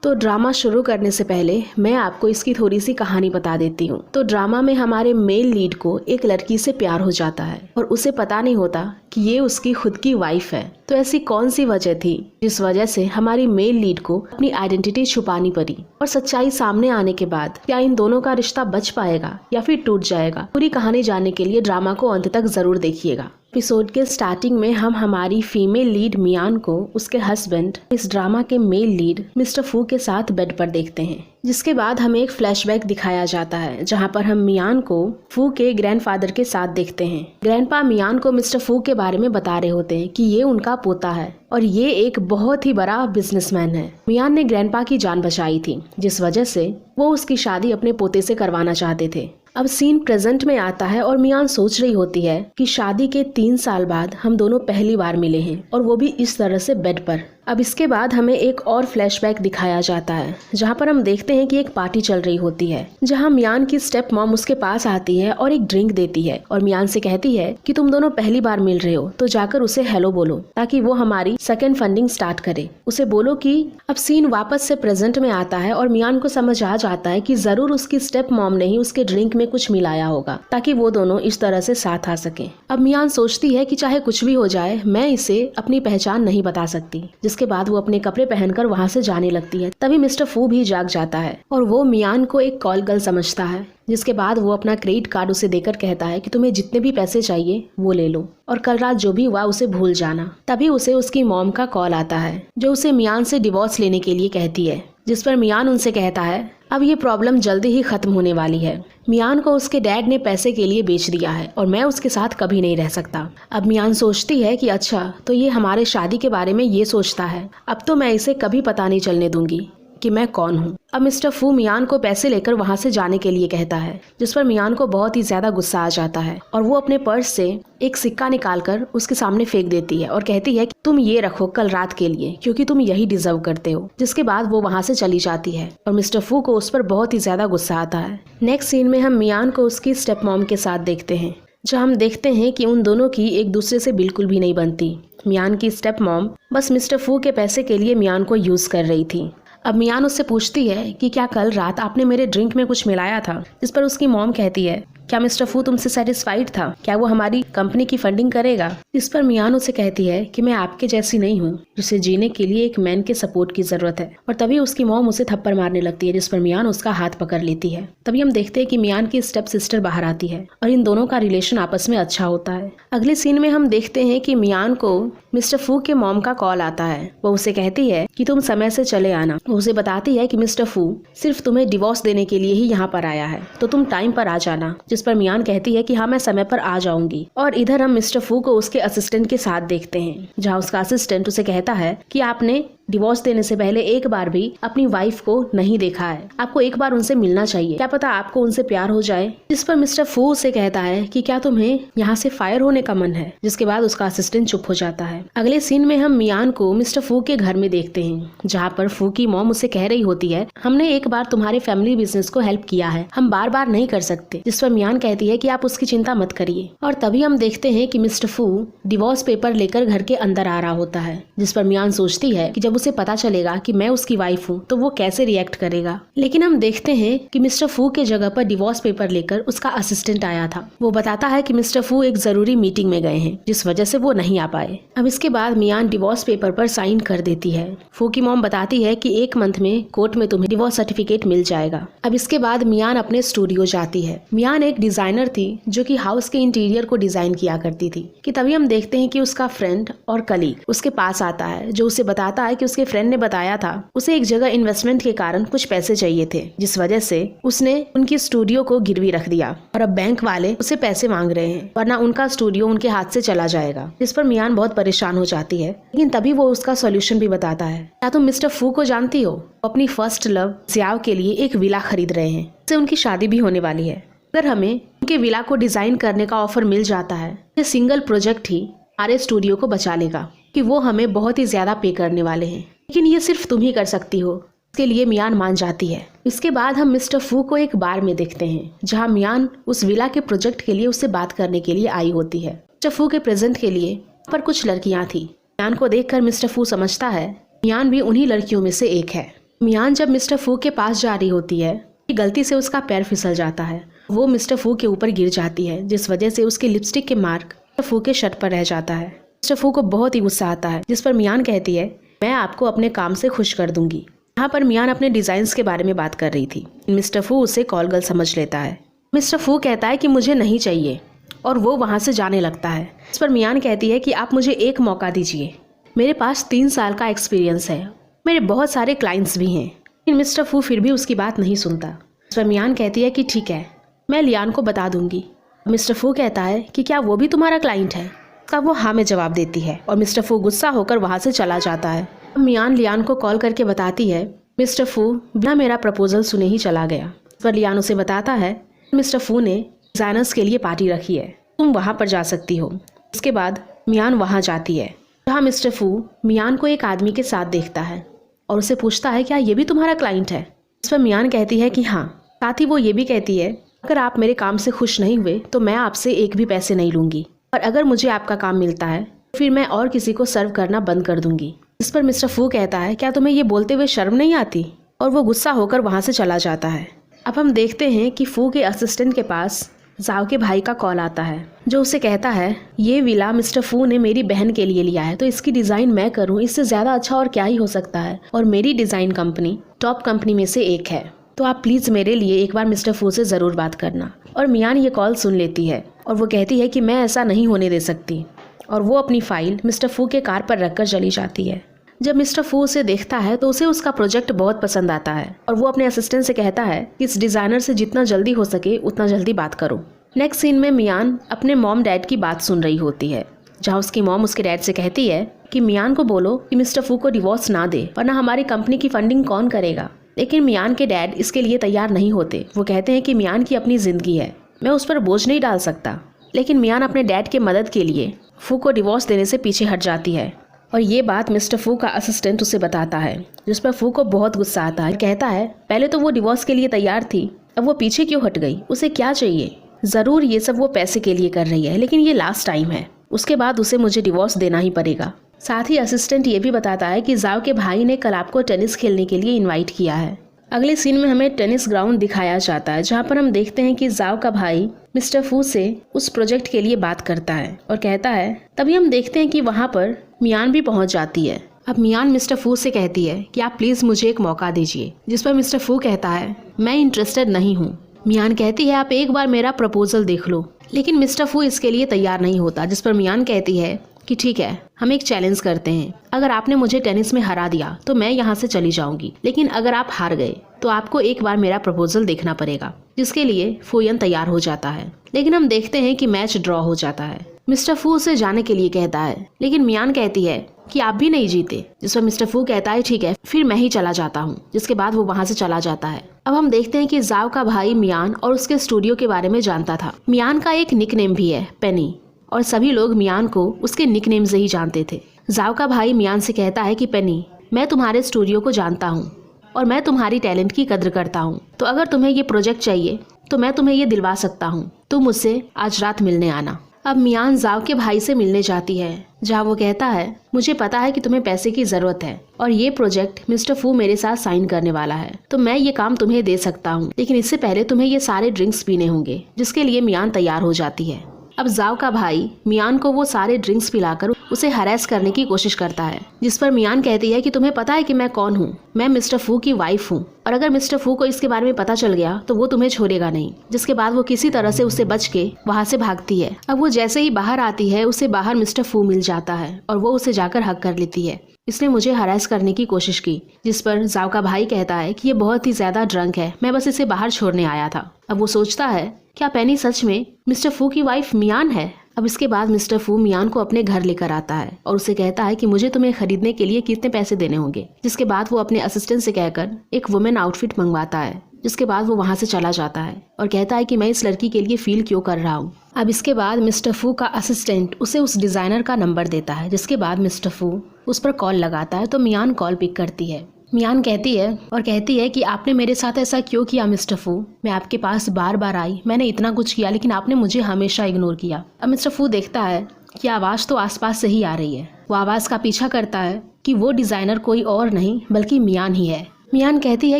तो ड्रामा शुरू करने से पहले मैं आपको इसकी थोड़ी सी कहानी बता देती हूँ। तो ड्रामा में हमारे मेल लीड को एक लड़की से प्यार हो जाता है और उसे पता नहीं होता कि ये उसकी खुद की वाइफ है। तो ऐसी कौन सी वजह थी जिस वजह से हमारी मेल लीड को अपनी आइडेंटिटी छुपानी पड़ी, और सच्चाई सामने आने के बाद क्या इन दोनों का रिश्ता बच पाएगा या फिर टूट जाएगा? पूरी कहानी जानने के लिए ड्रामा को अंत तक जरूर देखिएगा। एपिसोड के स्टार्टिंग में हम हमारी फीमेल लीड मियान को उसके हस्बैंड, इस ड्रामा के मेल लीड मिस्टर फू के साथ बेड पर देखते हैं, जिसके बाद हमें एक फ्लैशबैक दिखाया जाता है जहां पर हम मियान को फू के ग्रैंडफादर के साथ देखते हैं। ग्रैंडपा मियान को मिस्टर फू के बारे में बता रहे होते हैं कि ये उनका पोता है और ये एक बहुत ही बड़ा बिजनेसमैन है। मियान ने ग्रैंडपा की जान बचाई थी, जिस वजह से वो उसकी शादी अपने पोते से करवाना चाहते थे। अब सीन प्रेजेंट में आता है और मियान सोच रही होती है कि शादी के 3 साल बाद हम दोनों पहली बार मिले हैं, और वो भी इस तरह से बेड पर। अब इसके बाद हमें एक और फ्लैशबैक दिखाया जाता है जहां पर हम देखते हैं कि एक पार्टी चल रही होती है, जहां मियान की स्टेप मॉम उसके पास आती है और एक ड्रिंक देती है और मियान से कहती है कि तुम दोनों पहली बार मिल रहे हो तो जाकर उसे हेलो बोलो ताकि वो हमारी सेकंड फंडिंग स्टार्ट करे। उसे बोलो कि अब सीन वापस से प्रेजेंट में आता है और मियान को समझ आ जाता है कि जरूर उसकी स्टेप मॉम ने ही उसके ड्रिंक में कुछ मिलाया होगा ताकि वो दोनों इस तरह से साथ आ सके। अब मियान सोचती है कि चाहे कुछ भी हो जाए मैं इसे अपनी पहचान नहीं बता सकती, जिसके बाद वो अपने कपड़े पहनकर वहाँ से जाने लगती है। तभी मिस्टर फू भी जाग जाता है और वो मियान को एक कॉल गर्ल समझता है, जिसके बाद वो अपना क्रेडिट कार्ड उसे देकर कहता है कि तुम्हें जितने भी पैसे चाहिए वो ले लो और कल रात जो भी हुआ उसे भूल जाना। तभी उसे उसकी मॉम का कॉल आता है जो उसे मियान से डिवोर्स लेने के लिए कहती है, जिस पर मियान उनसे कहता है अब ये प्रॉब्लम जल्दी ही खत्म होने वाली है। मियान को उसके डैड ने पैसे के लिए बेच दिया है और मैं उसके साथ कभी नहीं रह सकता। अब मियान सोचती है कि अच्छा तो ये हमारे शादी के बारे में ये सोचता है, अब तो मैं इसे कभी पता नहीं चलने दूंगी कि मैं कौन हूँ। अब मिस्टर फू मियान को पैसे लेकर वहाँ से जाने के लिए कहता है, जिस पर मियान को बहुत ही ज्यादा गुस्सा आ जाता है और वो अपने पर्स से एक सिक्का निकालकर उसके सामने फेंक देती है और कहती है कि तुम ये रखो कल रात के लिए क्योंकि तुम यही डिजर्व करते हो। जिसके बाद वो वहाँ से चली जाती है और मिस्टर फू को उस पर बहुत ही ज्यादा गुस्सा आता है। नेक्स्ट सीन में हम मियान को उसकी स्टेप मॉम के साथ देखते हैं, जहाँ हम देखते हैं कि उन दोनों की एक दूसरे से बिल्कुल भी नहीं बनती। मियान की स्टेप मॉम बस मिस्टर फू के पैसे के लिए मियान को यूज कर रही थी। अब मियान उससे पूछती है कि क्या कल रात आपने मेरे ड्रिंक में कुछ मिलाया था, जिस पर उसकी मॉम कहती है क्या मिस्टर फू तुमसे सेटिस्फाइड था, क्या वो हमारी कंपनी की फंडिंग करेगा? इस पर मियान उसे कहती है कि मैं आपके जैसी नहीं हूँ जिसे जीने के लिए एक मैन के सपोर्ट की जरूरत है, और तभी उसकी मॉम उसे थप्पड़ मारने लगती है, जिस पर मियान उसका हाथ पकड़ लेती है। तभी हम देखते हैं कि मियान की स्टेप सिस्टर बाहर आती है और इन दोनों का रिलेशन आपस में अच्छा होता है। अगले सीन में हम देखते हैं कि मियान को मिस्टर फू के मॉम का कॉल आता है। वो उसे कहती है कि तुम समय से चले आना। वो उसे बताती है कि मिस्टर फू सिर्फ तुम्हें डिवोर्स देने के लिए ही यहाँ पर आया है, तो तुम टाइम पर आ जाना। जिस पर मियान कहती है कि हाँ मैं समय पर आ जाऊंगी। और इधर हम मिस्टर फू को उसके असिस्टेंट के साथ देखते हैं, जहाँ उसका असिस्टेंट उसे कहता है कि आपने डिवोर्स देने से पहले एक बार भी अपनी वाइफ को नहीं देखा है, आपको एक बार उनसे मिलना चाहिए, क्या पता आपको उनसे प्यार हो जाए। जिस पर मिस्टर फू उसे कहता है कि क्या तुम्हें यहाँ से फायर होने का मन है, जिसके बाद उसका असिस्टेंट चुप हो जाता है। अगले सीन में हम मियान को मिस्टर फू के घर में देखते हैं, जहाँ पर फू की मॉम उसे कह रही होती है हमने एक बार तुम्हारे फैमिली बिजनेस को हेल्प किया है, हम बार बार नहीं कर सकते। जिस पर मियान कहती है कि आप उसकी चिंता मत करिए। और तभी हम देखते हैं कि मिस्टर फू डिवोर्स पेपर लेकर घर के अंदर आ रहा होता है, जिस पर मियान सोचती है कि जब उसे पता चलेगा कि मैं उसकी वाइफ हूँ तो वो कैसे रिएक्ट करेगा। लेकिन हम देखते हैं कि मिस्टर फू के जगह पर डिवोर्स पेपर लेकर उसका असिस्टेंट आया था। वो बताता है कि मिस्टर फू एक जरूरी मीटिंग में गए हैं, जिस वजह से वो नहीं आ पाए। अब इसके बाद मियान डिवोर्स पेपर पर साइन कर देती है। फू की मॉम बताती है कि 1 मंथ में कोर्ट में तुम्हें डिवोर्स सर्टिफिकेट मिल जाएगा। अब इसके बाद मियान अपने स्टूडियो जाती है। मियान एक डिजाइनर थी जो कि हाउस के इंटीरियर को डिजाइन किया करती थी। कि तभी हम देखते हैं कि उसका फ्रेंड और कलीग उसके पास आता है, जो उसे बताता है कि उसके फ्रेंड ने बताया था उसे एक जगह इन्वेस्टमेंट के कारण कुछ पैसे चाहिए थे, जिस वजह से उसने उनकी स्टूडियो को गिरवी रख दिया और अब बैंक वाले उसे पैसे मांग रहे हैं, वरना उनका स्टूडियो उनके हाथ से चला जाएगा। जिस पर मियान बहुत परेशान हो जाती है, लेकिन तभी वो उसका सॉल्यूशन भी बताता है। क्या तुम मिस्टर फू को जानती हो? अपनी फर्स्ट लव जियाओ के लिए एक विला खरीद रहे हैं, जिससे उनकी शादी भी होने वाली है। अगर हमें उनके विला को डिजाइन करने का ऑफर मिल जाता है, ये सिंगल प्रोजेक्ट ही हमारे स्टूडियो को बचा लेगा, कि वो हमें बहुत ही ज्यादा पे करने वाले हैं, लेकिन ये सिर्फ तुम ही कर सकती हो। इसके लिए मियान मान जाती है। इसके बाद हम मिस्टर फू को एक बार में देखते हैं, जहां मियान उस विला के प्रोजेक्ट के लिए उससे बात करने के लिए आई होती है। मिस्टर फू के प्रेजेंट के लिए पर कुछ लड़कियां थी। मियान को देखकर मिस्टर फू समझता है मियान भी उन्हीं लड़कियों में से एक है। मियान जब मिस्टर फू के पास जा रही होती है, गलती से उसका पैर फिसल जाता है। वो मिस्टर फू के ऊपर गिर जाती है, जिस वजह से उसके लिपस्टिक के मार्क मिस्टर फू के शर्ट पर रह जाता है। मिस्टर फू को बहुत ही गुस्सा आता है, जिस पर मियान कहती है मैं आपको अपने काम से खुश कर दूंगी। यहाँ पर मियान अपने डिजाइन्स के बारे में बात कर रही थी। मिस्टर फू उसे कॉल गर्ल समझ लेता है। मिस्टर फू कहता है कि मुझे नहीं चाहिए और वो वहाँ से जाने लगता है। इस पर मियान कहती है कि आप मुझे एक मौका दीजिए, मेरे पास 3 साल का एक्सपीरियंस है, मेरे बहुत सारे क्लाइंट्स भी हैं। लेकिन मिस्टर फू फिर भी उसकी बात नहीं सुनता। इस पर मियान कहती है कि ठीक है, मैं लियान को बता दूंगी। मिस्टर फू कहता है कि क्या वो भी तुम्हारा क्लाइंट है? तब वो हाँ में जवाब देती है और मिस्टर फू गुस्सा होकर वहाँ से चला जाता है। मियान लियान को कॉल करके बताती है मिस्टर फू बिना मेरा प्रपोजल सुने ही चला गया। इस पर लियान उसे बताता है मिस्टर फू ने डिजाइनर्स के लिए पार्टी रखी है, तुम वहाँ पर जा सकती हो। इसके बाद मियान वहाँ जाती है, जहाँ मिस्टर फू मियान को एक आदमी के साथ देखता है और उसे पूछता है क्या ये भी तुम्हारा क्लाइंट है? इस पर मियान कहती है कि हाँ। साथ ही वो ये भी कहती है अगर आप मेरे काम से खुश नहीं हुए तो मैं आपसे एक भी पैसे नहीं लूँगी, और अगर मुझे आपका काम मिलता है तो फिर मैं और किसी को सर्व करना बंद कर दूँगी। इस पर मिस्टर फू कहता है क्या तुम्हें ये बोलते हुए शर्म नहीं आती? और वो गुस्सा होकर वहाँ से चला जाता है। अब हम देखते हैं कि फू के असिस्टेंट के पास जाओ के भाई का कॉल आता है, जो उसे कहता है ये विला मिस्टर फू ने मेरी बहन के लिए लिया है, तो इसकी डिज़ाइन मैं करूं, इससे ज़्यादा अच्छा और क्या ही हो सकता है, और मेरी डिज़ाइन कंपनी टॉप कंपनी में से एक है, तो आप प्लीज़ मेरे लिए एक बार मिस्टर फू से ज़रूर बात करना। और मियान ये कॉल सुन लेती है और वो कहती है कि मैं ऐसा नहीं होने दे सकती, और वो अपनी फ़ाइल मिस्टर फू के कार पर रख कर चली जाती है। जब मिस्टर फू उसे देखता है तो उसे उसका प्रोजेक्ट बहुत पसंद आता है और वो अपने असिस्टेंट से कहता है कि इस डिज़ाइनर से जितना जल्दी हो सके उतना जल्दी बात करो। नेक्स्ट सीन में मियान अपने मॉम डैड की बात सुन रही होती है, जहाँ उसकी मॉम उसके डैड से कहती है कि मियान को बोलो कि मिस्टर फू को डिवोर्स ना दे, वरना हमारी कंपनी की फंडिंग कौन करेगा। लेकिन मियान के डैड इसके लिए तैयार नहीं होते। वो कहते हैं कि मियान की अपनी ज़िंदगी है, मैं उस पर बोझ नहीं डाल सकता। लेकिन मियान अपने डैड के मदद के लिए फू को डिवोर्स देने से पीछे हट जाती है, और ये बात मिस्टर फू का असिस्टेंट उसे बताता है, जिस पर फू को बहुत गुस्सा आता है। कहता है पहले तो वो डिवोर्स के लिए तैयार थी, अब वो पीछे क्यों हट गई? उसे क्या चाहिए? ज़रूर ये सब वो पैसे के लिए कर रही है, लेकिन ये लास्ट टाइम है, उसके बाद उसे मुझे डिवोर्स देना ही पड़ेगा। साथ ही असिस्टेंट ये भी बताता है कि जाओ के भाई ने कल आपको टेनिस खेलने के लिए इनवाइट किया है। अगले सीन में हमें टेनिस ग्राउंड दिखाया जाता है, जहाँ पर हम देखते हैं कि जाओ का भाई मिस्टर फू से उस प्रोजेक्ट के लिए बात करता है और कहता है। तभी हम देखते हैं कि वहाँ पर मियान भी पहुँच जाती है। अब मियान मिस्टर फू से कहती है कि आप प्लीज़ मुझे एक मौका दीजिए, जिस पर मिस्टर फू कहता है मैं इंटरेस्टेड नहीं हूँ। मियान कहती है आप एक बार मेरा प्रपोजल देख लो, लेकिन मिस्टर फू इसके लिए तैयार नहीं होता, जिस पर मियान कहती है कि ठीक है, हम एक चैलेंज करते हैं, अगर आपने मुझे टेनिस में हरा दिया तो मैं यहाँ से चली जाऊंगी, लेकिन अगर आप हार गए तो आपको एक बार मेरा प्रपोजल देखना पड़ेगा। जिसके लिए फूयन तैयार हो जाता है, लेकिन हम देखते हैं कि मैच ड्रॉ हो जाता है। मिस्टर फू उसे जाने के लिए कहता है, लेकिन मियान कहती है कि आप भी नहीं जीते, जिस पर मिस्टर फू कहता है ठीक है, फिर मैं ही चला जाता हूँ। जिसके बाद वो वहाँ से चला जाता है। अब हम देखते हैं कि जाओ का भाई मियान और उसके स्टूडियो के बारे में जानता था। मियान का एक निकनेम भी है पेनी, और सभी लोग मियान को उसके निकनेम से ही जानते थे। जाओ का भाई मियान से कहता है कि पेनी, मैं तुम्हारे स्टूडियो को जानता हूँ और मैं तुम्हारी टैलेंट की कद्र करता हूँ, तो अगर तुम्हें ये प्रोजेक्ट चाहिए तो मैं तुम्हें ये दिलवा सकता हूँ, तुम मुझसे आज रात मिलने आना। अब मियान जाओ के भाई से मिलने जाती है, जहाँ वो कहता है मुझे पता है कि तुम्हें पैसे की जरूरत है और ये प्रोजेक्ट मिस्टर फू मेरे साथ साइन करने वाला है, तो मैं ये काम तुम्हें दे सकता हूँ, लेकिन इससे पहले तुम्हें ये सारे ड्रिंक्स पीने होंगे। जिसके लिए मियान तैयार हो जाती है। अब जाओ का भाई मियान को वो सारे ड्रिंक्स पिलाकर उसे हरास करने की कोशिश करता है, जिस पर मियान कहती है कि तुम्हें पता है कि मैं कौन हूँ, मैं मिस्टर फू की वाइफ हूँ, और अगर मिस्टर फू को इसके बारे में पता चल गया तो वो तुम्हें छोड़ेगा नहीं। जिसके बाद वो किसी तरह से उससे बच के वहाँ से भागती है। अब वो जैसे ही बाहर आती है उसे बाहर मिस्टर फू मिल जाता है और वो उसे जाकर हक कर लेती है। इसने मुझे हरास करने की कोशिश की। जिस पर जाओ का भाई कहता है कि ये बहुत ही ज्यादा ड्रंक है, मैं बस इसे बाहर छोड़ने आया था। अब वो सोचता है क्या पेनी सच में मिस्टर फू की वाइफ मियान है। अब इसके बाद मिस्टर फू मियान को अपने घर लेकर आता है और उसे कहता है कि मुझे तुम्हें खरीदने के लिए कितने पैसे देने होंगे। जिसके बाद वो अपने असिस्टेंट से कहकर एक वुमेन आउटफिट मंगवाता है। जिसके बाद वो वहाँ से चला जाता है और कहता है कि मैं इस लड़की के लिए फील क्यों कर रहा हूँ। अब इसके बाद मिस्टर फू का असिस्टेंट उसे उस डिज़ाइनर का नंबर देता है। जिसके बाद मिस्टर फू उस पर कॉल लगाता है तो मियान कॉल पिक करती है। मियान कहती है कि आपने मेरे साथ ऐसा क्यों किया मिस्टर फू, मैं आपके पास बार बार आई, मैंने इतना कुछ किया, लेकिन आपने मुझे हमेशा इग्नोर किया। अब मिस्टर फू देखता है कि आवाज़ तो आसपास से ही आ रही है। वो आवाज़ का पीछा करता है कि वो डिज़ाइनर कोई और नहीं बल्कि मियान ही है। मियान कहती है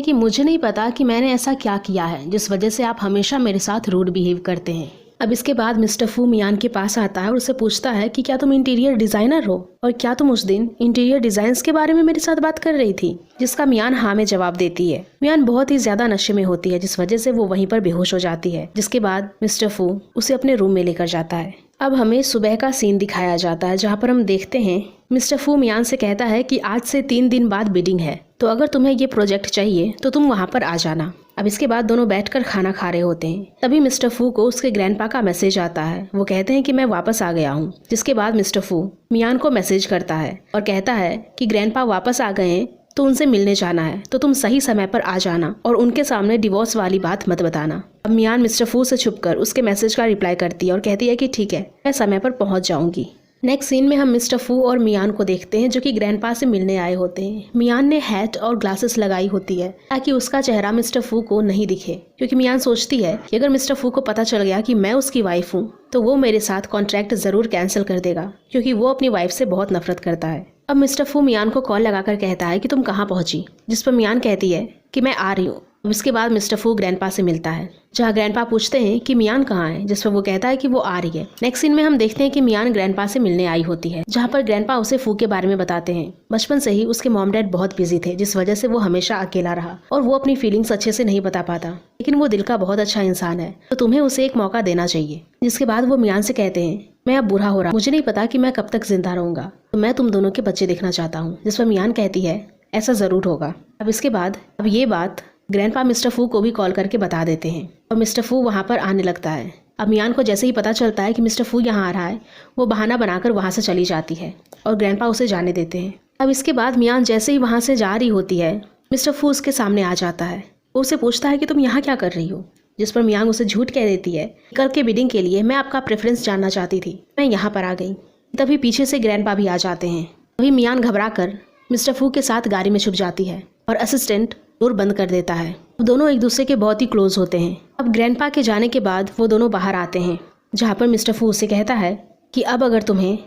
कि मुझे नहीं पता कि मैंने ऐसा क्या किया है जिस वजह से आप हमेशा मेरे साथ रूड बिहेव करते हैं। अब इसके बाद मिस्टर फू मियान के पास आता है और उससे पूछता है कि क्या तुम इंटीरियर डिजाइनर हो और क्या तुम उस दिन इंटीरियर डिजाइन्स के बारे में मेरे साथ बात कर रही थी, जिसका मियान हाँ में जवाब देती है। मियान बहुत ही ज्यादा नशे में होती है जिस वजह से वो वहीं पर बेहोश हो जाती है, जिसके बाद मिस्टर फू उसे अपने रूम में लेकर जाता है। अब हमें सुबह का सीन दिखाया जाता है जहाँ पर हम देखते हैं मिस्टर फू मियान से कहता है कि आज से 3 दिन बाद बिडिंग है, तो अगर तुम्हें ये प्रोजेक्ट चाहिए तो तुम वहाँ पर आ जाना। अब इसके बाद दोनों बैठकर खाना खा रहे होते हैं। तभी मिस्टर फू को उसके ग्रैंडपा का मैसेज आता है। वो कहते हैं कि मैं वापस आ गया हूँ। जिसके बाद मिस्टर फू मियान को मैसेज करता है और कहता है कि ग्रैंडपा वापस आ गए हैं तो उनसे मिलने जाना है, तो तुम सही समय पर आ जाना और उनके सामने डिवोर्स वाली बात मत बताना। अब मियान मिस्टर फू से छुपकर उसके मैसेज का रिप्लाई करती है और कहती है कि ठीक है, मैं समय पर पहुंच जाऊंगी। नेक्स्ट सीन में हम मिस्टर फू और मियान को देखते हैं जो कि ग्रैंडपा से मिलने आए होते हैं। मियान ने हैट और ग्लासेस लगाई होती है ताकि उसका चेहरा मिस्टर फू को नहीं दिखे, क्योंकि मियान सोचती है कि अगर मिस्टर फू को पता चल गया कि मैं उसकी वाइफ हूँ तो वो मेरे साथ कॉन्ट्रैक्ट जरूर कैंसिल कर देगा, क्योंकि वो अपनी वाइफ से बहुत नफरत करता है। अब मिस्टर फू मियान को कॉल लगाकर कहता है कि तुम कहाँ पहुंची, जिस पर मियान कहती है कि मैं आ रही हूँ। उसके बाद मिस्टर फू ग्रैंडपा से मिलता है, जहाँ ग्रैंडपा पूछते हैं कि मियान कहाँ है, जिस पर वो कहता है कि वो आ रही है। नेक्स्ट सीन में हम देखते हैं कि मियान ग्रैंडपा से मिलने आई होती है, जहाँ पर ग्रैंडपा उसे फू के बारे में बताते हैं। बचपन से ही उसके मॉम डैड बहुत बिजी थे, जिस वजह से वो हमेशा अकेला रहा और वो अपनी फीलिंग्स अच्छे से नहीं बता पाता, लेकिन वो दिल का बहुत अच्छा इंसान है, तो तुम्हें उसे एक मौका देना चाहिए। जिसके बाद वो मियान से कहते हैं, मैं अब बूढ़ा हो रहा, मुझे नहीं पता कि मैं कब तक जिंदा रहूंगा, तो मैं तुम दोनों के बच्चे देखना चाहता हूँ। जिस पर मियान कहती है, ऐसा जरूर होगा। अब इसके बाद अब ये बात ग्रैंडपा मिस्टर फू को भी कॉल करके बता देते हैं और मिस्टर फू वहाँ पर आने लगता है। अब मियान को जैसे ही पता चलता है कि मिस्टर फू यहाँ आ रहा है, वो बहाना बनाकर वहाँ से चली जाती है और ग्रैंडपा उसे जाने देते हैं। अब इसके बाद मियान जैसे ही वहाँ से जा रही होती है, मिस्टर फू उसके सामने आ जाता है। वो उसे पूछता है कि तुम यहाँ क्या कर रही हो, जिस पर मियान उसे झूठ कह देती है, कल के बिडिंग के लिए मैं आपका प्रेफरेंस जानना चाहती थी, मैं यहाँ पर आ गई। तभी पीछे से ग्रैंडपा भी आ जाते हैं। तभी मियान घबरा कर मिस्टर फू के साथ गाड़ी में छुप जाती है और असिस्टेंट डोर बंद कर देता है। दोनों एक दूसरे के बहुत ही क्लोज होते हैं। अब ग्रैंडपा के जाने के बाद वो दोनों बाहर आते हैं, जहाँ पर मिस्टर फू उसे कहता है कि अब अगर तुम्हें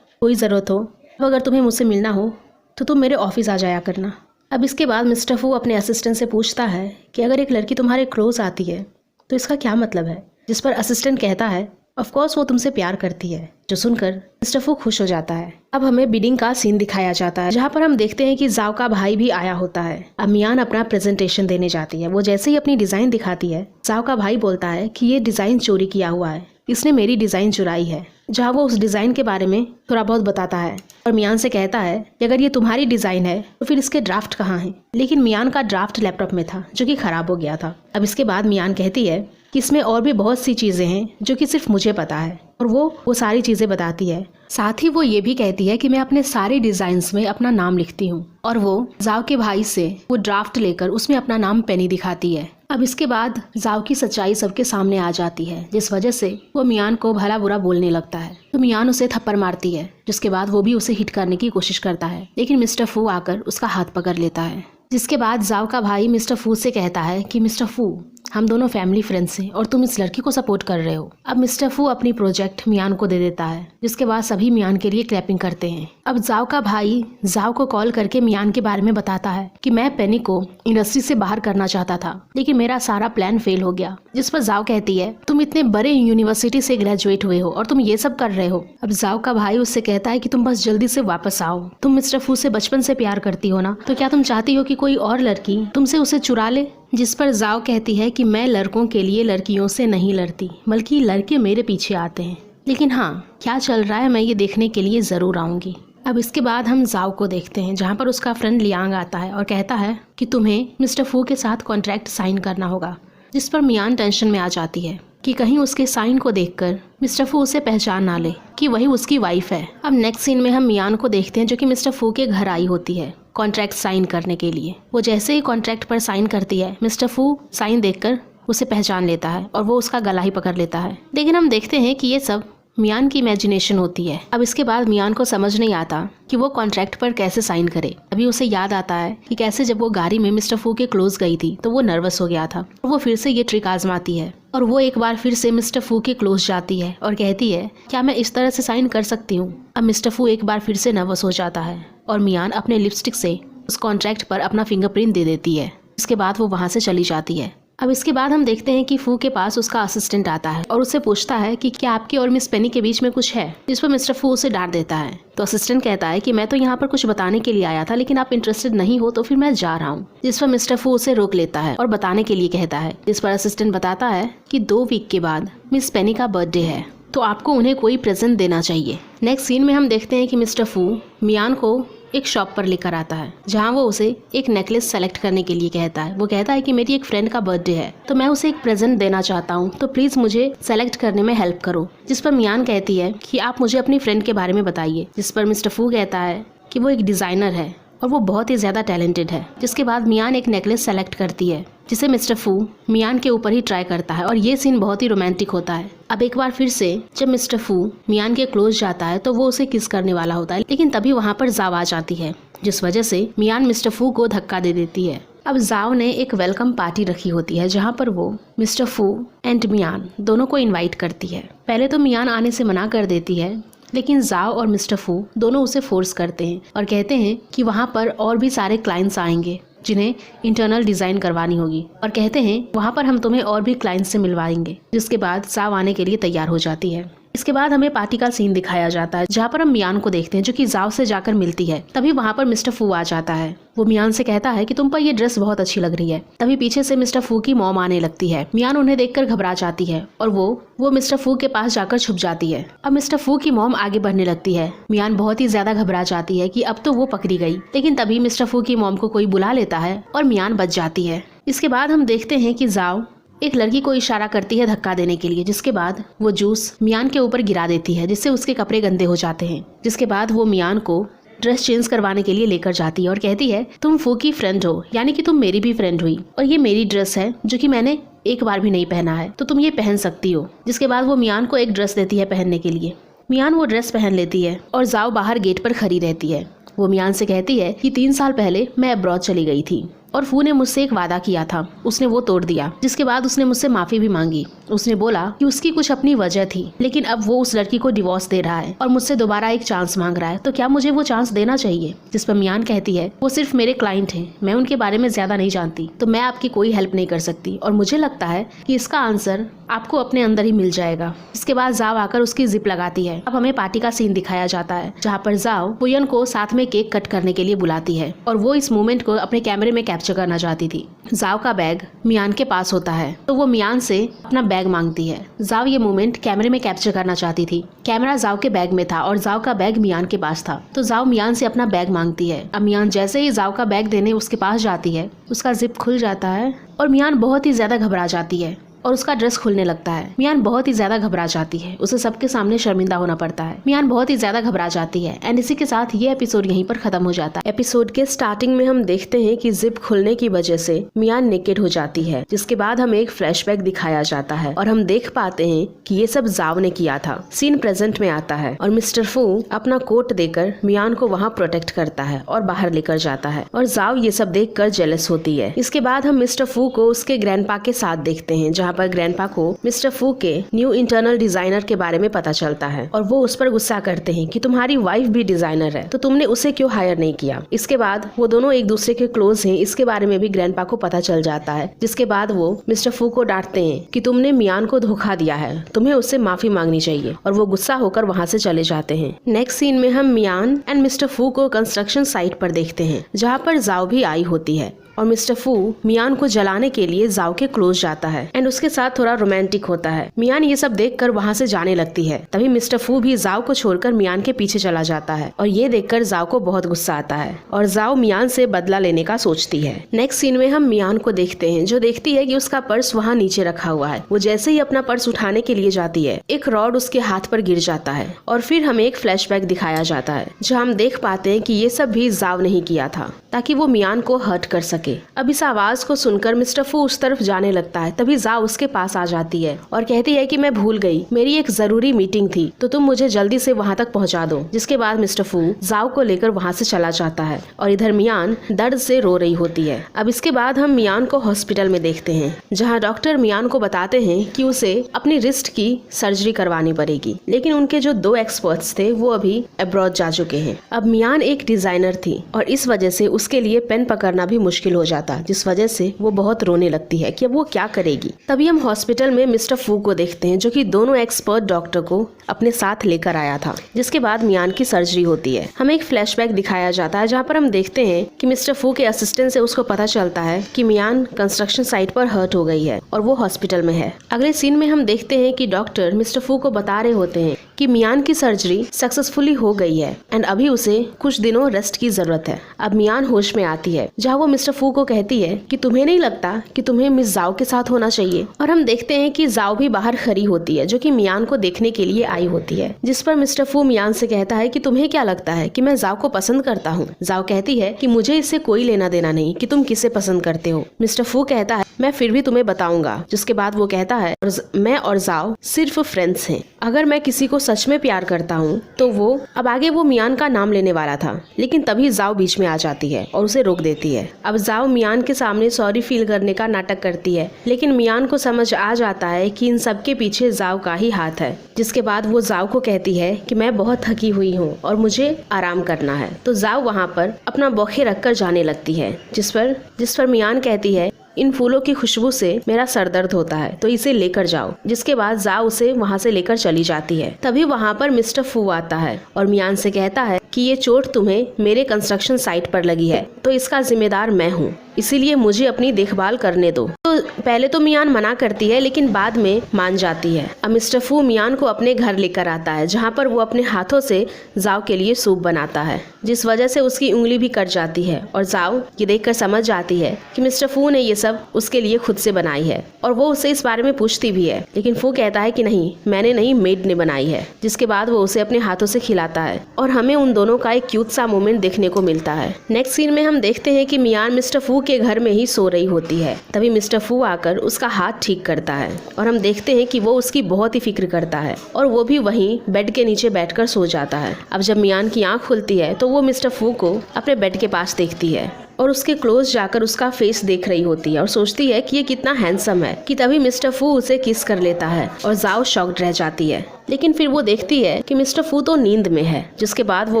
कोई ज़रूरत हो, अब अगर तुम्हें मुझसे मिलना हो तो तुम मेरे ऑफिस आ जाया करना। अब इसके बाद मिस्टर फू अपने असिस्टेंट से पूछता है कि अगर एक लड़की तुम्हारे क्लोज आती है तो इसका क्या मतलब है, जिस पर असिस्टेंट कहता है ऑफकोर्स वो तुमसे प्यार करती है, जो सुनकर मिस्टर फू खुश हो जाता है। अब हमें बिडिंग का सीन दिखाया जाता है, जहाँ पर हम देखते हैं कि जाओ का भाई भी आया होता है। अब मियान अपना प्रेजेंटेशन देने जाती है। वो जैसे ही अपनी डिजाइन दिखाती है, जाओ का भाई बोलता है कि ये डिजाइन चोरी किया हुआ है, इसने मेरी डिजाइन चुराई है। जहाँ वो उस डिजाइन के बारे में थोड़ा बहुत बताता है और मियान से कहता है कि अगर ये तुम्हारी डिजाइन है तो फिर इसके ड्राफ्ट कहाँ हैं। लेकिन मियान का ड्राफ्ट लैपटॉप में था जो कि खराब हो गया था। अब इसके बाद मियान कहती है कि इसमें और भी बहुत सी चीजें हैं जो कि सिर्फ मुझे पता है, और वो सारी चीजें बताती है। साथ ही वो ये भी कहती है कि मैं अपने सारे डिजाइन्स में अपना नाम लिखती हूँ, और वो जाओ के भाई से वो ड्राफ्ट लेकर उसमें अपना नाम पेनी दिखाती है। अब इसके बाद जाओ की सच्चाई सबके सामने आ जाती है, जिस वजह से वो मियान को भला बुरा बोलने लगता है। तो मियान उसे थप्पड़ मारती है, जिसके बाद वो भी उसे हिट करने की कोशिश करता है, लेकिन मिस्टर फू आकर उसका हाथ पकड़ लेता है। जिसके बाद जाओ का भाई मिस्टर फू से कहता है कि मिस्टर फू, हम दोनों फैमिली फ्रेंड्स हैं और तुम इस लड़की को सपोर्ट कर रहे हो। अब मिस्टर फू अपनी प्रोजेक्ट मियान को दे देता है, जिसके बाद सभी मियान के लिए क्लैपिंग करते हैं। अब जाओ का भाई जाओ को कॉल करके मियान के बारे में बताता है कि मैं पेनी को इंडस्ट्री से बाहर करना चाहता था, लेकिन मेरा सारा प्लान फेल हो गया। जिस पर जाओ कहती है, तुम इतने बड़े यूनिवर्सिटी से ग्रेजुएट हुए हो और तुम ये सब कर रहे हो। अब जाओ का भाई उससे कहता है कि तुम बस जल्दी से वापस आओ, तुम मिस्टर फू से बचपन से प्यार करती हो ना, तो क्या तुम चाहती हो कि कोई और लड़की तुमसे उसे चुरा ले। जिस पर जाओ कहती है कि मैं लड़कों के लिए लड़कियों से नहीं लड़ती, बल्कि लड़के मेरे पीछे आते हैं, लेकिन हाँ क्या चल रहा है मैं ये देखने के लिए ज़रूर आऊँगी। अब इसके बाद हम जाओ को देखते हैं, जहाँ पर उसका फ्रेंड लियांग आता है और कहता है कि तुम्हें मिस्टर फू के साथ कॉन्ट्रैक्ट साइन करना होगा। जिस पर मियान टेंशन में आ जाती है कि कहीं उसके साइन को देखकर मिस्टर फू उसे पहचान ना ले कि वही उसकी वाइफ है। अब नेक्स्ट सीन में हम मियान को देखते हैं, जो कि मिस्टर फू के घर आई होती है कॉन्ट्रैक्ट साइन करने के लिए। वो जैसे ही कॉन्ट्रैक्ट पर साइन करती है, मिस्टर फू साइन देखकर उसे पहचान लेता है और वो उसका गला ही पकड़ लेता है। लेकिन हम देखते हैं कि ये सब मियान की इमेजिनेशन होती है। अब इसके बाद मियान को समझ नहीं आता कि वो कॉन्ट्रैक्ट पर कैसे साइन करे। अभी उसे याद आता है कि कैसे जब वो गाड़ी में मिस्टर फू के क्लोज गई थी तो वो नर्वस हो गया था, और वो फिर से ये ट्रिक आजमाती है और वो एक बार फिर से मिस्टर फू के क्लोज जाती है और कहती है, क्या मैं इस तरह से साइन कर सकती हूँ। अब मिस्टर फू एक बार फिर से नर्वस हो जाता है और मियान अपने लिपस्टिक से उस कॉन्ट्रैक्ट पर अपना फिंगरप्रिंट दे देती है। इसके बाद वो वहाँ से चली जाती है। अब इसके बाद हम देखते हैं कि फू के पास उसका असिस्टेंट आता है और उससे पूछता है कि क्या आपकी और मिस पेनी के बीच में कुछ है, जिस पर मिस्टर फू उसे डांट देता है। तो असिस्टेंट कहता है कि मैं तो यहाँ पर कुछ बताने के लिए आया था, लेकिन आप इंटरेस्टेड नहीं हो तो फिर मैं जा रहा हूँ। जिस पर मिस्टर फू उसे रोक लेता है और बताने के लिए कहता है। जिस पर असिस्टेंट बताता है कि 2 वीक के बाद मिस पेनी का बर्थडे है, तो आपको उन्हें कोई प्रेजेंट देना चाहिए। नेक्स्ट सीन में हम देखते हैं कि मिस्टर फू मियान को एक शॉप पर लेकर आता है, जहाँ वो उसे एक नेकलेस सेलेक्ट करने के लिए कहता है। वो कहता है कि मेरी एक फ्रेंड का बर्थडे है, तो मैं उसे एक प्रेजेंट देना चाहता हूँ, तो प्लीज मुझे सेलेक्ट करने में हेल्प करो। जिस पर मियान कहती है कि आप मुझे अपनी फ्रेंड के बारे में बताइए। जिस पर मिस्टर फू कहता है कि वो एक डिजाइनर है और वो बहुत ही ज्यादा टैलेंटेड है। जिसके बाद मियान एक नेकलेस सेलेक्ट करती है, जिसे मिस्टर फू मियान के ऊपर ही ट्राई करता है और ये सीन बहुत ही रोमांटिक होता है। अब एक बार फिर से जब मिस्टर फू मियान के क्लोज जाता है तो वो उसे किस करने वाला होता है, लेकिन तभी वहाँ पर जाव आ जाती है, जिस वजह से मियान मिस्टर फू को धक्का दे देती है। अब जाव ने एक वेलकम पार्टी रखी होती है, जहाँ पर वो मिस्टर फू एंड मियान दोनों को इनवाइट करती है। पहले तो मियान आने से मना कर देती है, लेकिन जाव और मिस्टर फू दोनों उसे फोर्स करते हैं और कहते हैं कि वहाँ पर और भी सारे क्लाइंट्स आएंगे जिन्हें इंटरनल डिजाइन करवानी होगी, और कहते हैं वहाँ पर हम तुम्हें और भी क्लाइंट्स से मिलवाएंगे। जिसके बाद जाव आने के लिए तैयार हो जाती है। इसके बाद हमें पार्टी का सीन दिखाया जाता है, जहाँ पर हम मियान को देखते हैं जो कि जाव से जाकर मिलती है। तभी वहाँ पर मिस्टर फू आ जाता है। वो मियान से कहता है कि तुम पर ये ड्रेस बहुत अच्छी लग रही है। तभी पीछे से मिस्टर फू की मॉम आने लगती है। मियान उन्हें देखकर घबरा जाती है और वो मिस्टर फू के पास जाकर छुप जाती है। अब मिस्टर फू की मॉम आगे बढ़ने लगती है। मियान बहुत ही ज्यादा घबरा जाती है कि अब तो वो पकड़ी गई, लेकिन तभी मिस्टर फू की मॉम को कोई बुला लेता है और मियान बच जाती है। इसके बाद हम देखते हैं कि जाव एक लड़की को इशारा करती है धक्का देने के लिए, जिसके बाद वो जूस मियान के ऊपर गिरा देती है, जिससे उसके कपड़े गंदे हो जाते हैं। जिसके बाद वो मियान को ड्रेस चेंज करवाने के लिए लेकर जाती है और कहती है तुम फू की फ्रेंड हो, यानी कि तुम मेरी भी फ्रेंड हुई, और ये मेरी ड्रेस है जो कि मैंने एक बार भी नहीं पहना है, तो तुम ये पहन सकती हो। जिसके बाद वो मियान को एक ड्रेस देती है पहनने के लिए। मियान वो ड्रेस पहन लेती है और जाव बाहर गेट पर खड़ी रहती है। वो मियान से कहती है कि 3 साल पहले मैं अब्रॉड चली गई थी और फू ने मुझसे एक वादा किया था, उसने वो तोड़ दिया। जिसके बाद उसने मुझसे माफी भी मांगी। उसने बोला कि उसकी कुछ अपनी वजह थी, लेकिन अब वो उस लड़की को डिवोर्स दे रहा है और मुझसे दोबारा एक चांस मांग रहा है, तो क्या मुझे वो चांस देना चाहिए? जिस पर मियान कहती है वो सिर्फ मेरे क्लाइंट हैं, मैं उनके बारे में ज्यादा नहीं जानती, तो मैं आपकी कोई हेल्प नहीं कर सकती, और मुझे लगता है कि इसका आंसर आपको अपने अंदर ही मिल जाएगा। इसके बाद जाव आकर उसकी जिप लगाती है। अब हमें पार्टी का सीन दिखाया जाता है, जहाँ पर जाव पुयन को साथ में केक कट करने के लिए बुलाती है और वो इस मोमेंट को अपने कैमरे में कैप्चर करना चाहती थी। जाव का बैग मियान के पास होता है, तो वो मियान से अपना बैग मांगती है। जाव ये मोमेंट कैमरे में कैप्चर करना चाहती थी। कैमरा जाव के बैग में था और जाव का बैग मियान के पास था, तो जाव मियान से अपना बैग मांगती है। अब मियान जैसे ही जाव का बैग देने उसके पास जाती है, उसका जिप खुल जाता है और मियान बहुत ही ज्यादा घबरा जाती है और उसका ड्रेस खुलने लगता है। मियान बहुत ही ज्यादा घबरा जाती है, उसे सबके सामने शर्मिंदा होना पड़ता है। मियान बहुत ही ज्यादा घबरा जाती है एंड इसी के साथ ये एपिसोड यहीं पर खत्म हो जाता है। एपिसोड के स्टार्टिंग में हम देखते हैं कि जिप खुलने की वजह से मियान नेकेड हो जाती है, जिसके बाद हमें एक फ्लैशबैक दिखाया जाता है और हम देख पाते हैं कि ये सब जाव ने किया था। सीन प्रेजेंट में आता है और मिस्टर फू अपना कोट देकर मियान को वहाँ प्रोटेक्ट करता है और बाहर लेकर जाता है और जाव ये सब देख कर जेलस होती है। इसके बाद हम मिस्टर फू को उसके ग्रैंडपा के साथ देखते हैं, जहाँ पर ग्रैंडपा को मिस्टर फू के न्यू इंटरनल डिजाइनर के बारे में पता चलता है और वो उस पर गुस्सा करते हैं कि तुम्हारी वाइफ भी डिजाइनर है, तो तुमने उसे क्यों हायर नहीं किया। इसके बाद वो दोनों एक दूसरे के क्लोज हैं, इसके बारे में भी ग्रैंडपा को पता चल जाता है। जिसके बाद वो मिस्टर फू को डांटते हैं कि तुमने मियान को धोखा दिया है, तुम्हें उससे माफी मांगनी चाहिए, और वो गुस्सा होकर वहाँ से चले जाते हैं। नेक्स्ट सीन में हम मियान एंड मिस्टर फू को कंस्ट्रक्शन साइट पर देखते हैं, जहाँ पर जाव भी आई होती है और मिस्टर फू मियान को जलाने के लिए जाव के क्लोज जाता है एंड उसके साथ थोड़ा रोमांटिक होता है। मियान ये सब देखकर वहाँ से जाने लगती है। तभी मिस्टर फू भी जाव को छोड़कर मियान के पीछे चला जाता है और ये देखकर जाव को बहुत गुस्सा आता है और जाव मियान से बदला लेने का सोचती है। नेक्स्ट सीन में हम मियान को देखते हैं, जो देखती है कि उसका पर्स वहाँ नीचे रखा हुआ है। वो जैसे ही अपना पर्स उठाने के लिए जाती है, एक रॉड उसके हाथ पर गिर जाता है और फिर हमें एक फ्लैशबैक दिखाया जाता है, जहाँ हम देख पाते हैं कि ये सब भी जाव नहीं किया था ताकि वो मियान को हर्ट कर सके। सके। अब इस आवाज को सुनकर मिस्टर फू उस तरफ जाने लगता है। तभी जाओ उसके पास आ जाती है और कहती है कि मैं भूल गई, मेरी एक जरूरी मीटिंग थी, तो तुम मुझे जल्दी से वहाँ तक पहुँचा दो। जिसके बाद मिस्टर फू जाओ को लेकर वहाँ से चला जाता है और इधर मियान दर्द से रो रही होती है। अब इसके बाद हम मियान को हॉस्पिटल में देखते हैं, जहाँ डॉक्टर मियान को बताते हैं कि उसे अपनी रिस्ट की सर्जरी करवानी पड़ेगी, लेकिन उनके जो 2 एक्सपर्ट्स थे वो अभी अब्रॉड जा चुके हैं। अब मियान एक डिजाइनर थी और इस वजह से उसके लिए पेन पकड़ना भी मुश्किल हो जाता, जिस वजह से वो बहुत रोने लगती है कि अब वो क्या करेगी। तभी हम हॉस्पिटल में मिस्टर फू को देखते हैं, जो कि दोनों एक्सपर्ट डॉक्टर को अपने साथ लेकर आया था। जिसके बाद मियान की सर्जरी होती है। हमें एक फ्लैशबैक दिखाया जाता है, जहाँ पर हम देखते हैं कि मिस्टर फू के असिस्टेंट से उसको पता चलता है कि मियान कंस्ट्रक्शन साइट पर हर्ट हो गई है और वो हॉस्पिटल में है। अगले सीन में हम देखते हैं कि डॉक्टर मिस्टर फू को बता रहे होते हैं कि मियान की सर्जरी सक्सेसफुली हो गई है एंड अभी उसे कुछ दिनों रेस्ट की जरूरत है। अब मियान होश में आती है, जहाँ वो मिस्टर फू को कहती है कि तुम्हें नहीं लगता कि तुम्हें मिस जाओ के साथ होना चाहिए। और हम देखते हैं कि जाओ भी बाहर खड़ी होती है, जो कि मियान को देखने के लिए आई होती है। जिस पर मिस्टर फू मियान से कहता है कि तुम्हें क्या लगता है कि मैं जाओ को पसंद करता हूँ। जाओ कहती है कि मुझे इससे कोई लेना देना नहीं कि तुम किसे पसंद करते हो। मिस्टर फू कहता है मैं फिर भी तुम्हें बताऊंगा। जिसके बाद वो कहता है मैं और जाओ सिर्फ फ्रेंड्स हैं। अगर मैं किसी को सच में प्यार करता हूँ तो वो। अब आगे वो मियान का नाम लेने वाला था, लेकिन तभी जाओ बीच में आ जाती है और उसे रोक देती है। अब जाओ मियान के सामने सॉरी फील करने का नाटक करती है, लेकिन मियान को समझ आ जाता है कि इन सब के पीछे जाओ का ही हाथ है। जिसके बाद वो जाओ को कहती है कि मैं बहुत थकी हुई हूँ और मुझे आराम करना है। तो जाओ वहाँ पर अपना बौखे रखकर जाने लगती है, जिस पर मियान कहती है इन फूलों की खुशबू से मेरा सर दर्द होता है, तो इसे लेकर जाओ। जिसके बाद जाओ उसे वहाँ से लेकर चली जाती है। तभी वहाँ पर मिस्टर फू आता है और मियान से कहता है कि ये चोट तुम्हें मेरे कंस्ट्रक्शन साइट पर लगी है, तो इसका जिम्मेदार मैं हूँ, इसीलिए मुझे अपनी देखभाल करने दो। तो पहले तो मियान मना करती है, लेकिन बाद में मान जाती है। अब मिस्टर फू मियान को अपने घर लेकर आता है, जहाँ पर वो अपने हाथों से जाओ के लिए सूप बनाता है, जिस वजह से उसकी उंगली भी कट जाती है। और जाओ ये देखकर समझ जाती है कि मिस्टर फू ने ये सब उसके लिए खुद से बनाई है, और वो उसे इस बारे में पूछती भी है, लेकिन फू कहता है कि नहीं, मैंने नहीं, मेड ने बनाई है। जिसके बाद वो उसे अपने हाथों से खिलाता है और हमें उन दोनों का एक क्यूट सा मोमेंट देखने को मिलता है। नेक्स्ट सीन में हम देखते हैं कि मियान मिस्टर फू के घर में ही सो रही होती है। तभी मिस्टर फू आकर उसका हाथ ठीक करता है और हम देखते हैं कि वो उसकी बहुत ही फिक्र करता है और वो भी वहीं बेड के नीचे बैठकर सो जाता है। अब जब मियान की आंख खुलती है तो वो मिस्टर फू को अपने बेड के पास देखती है और उसके क्लोज जाकर उसका फेस देख रही होती है और सोचती है कि ये कितना हैंडसम है, कि तभी मिस्टर फू उसे किस कर लेता है और जाओ शॉक्ड रह जाती है। लेकिन फिर वो देखती है कि मिस्टर फू तो नींद में है। जिसके बाद वो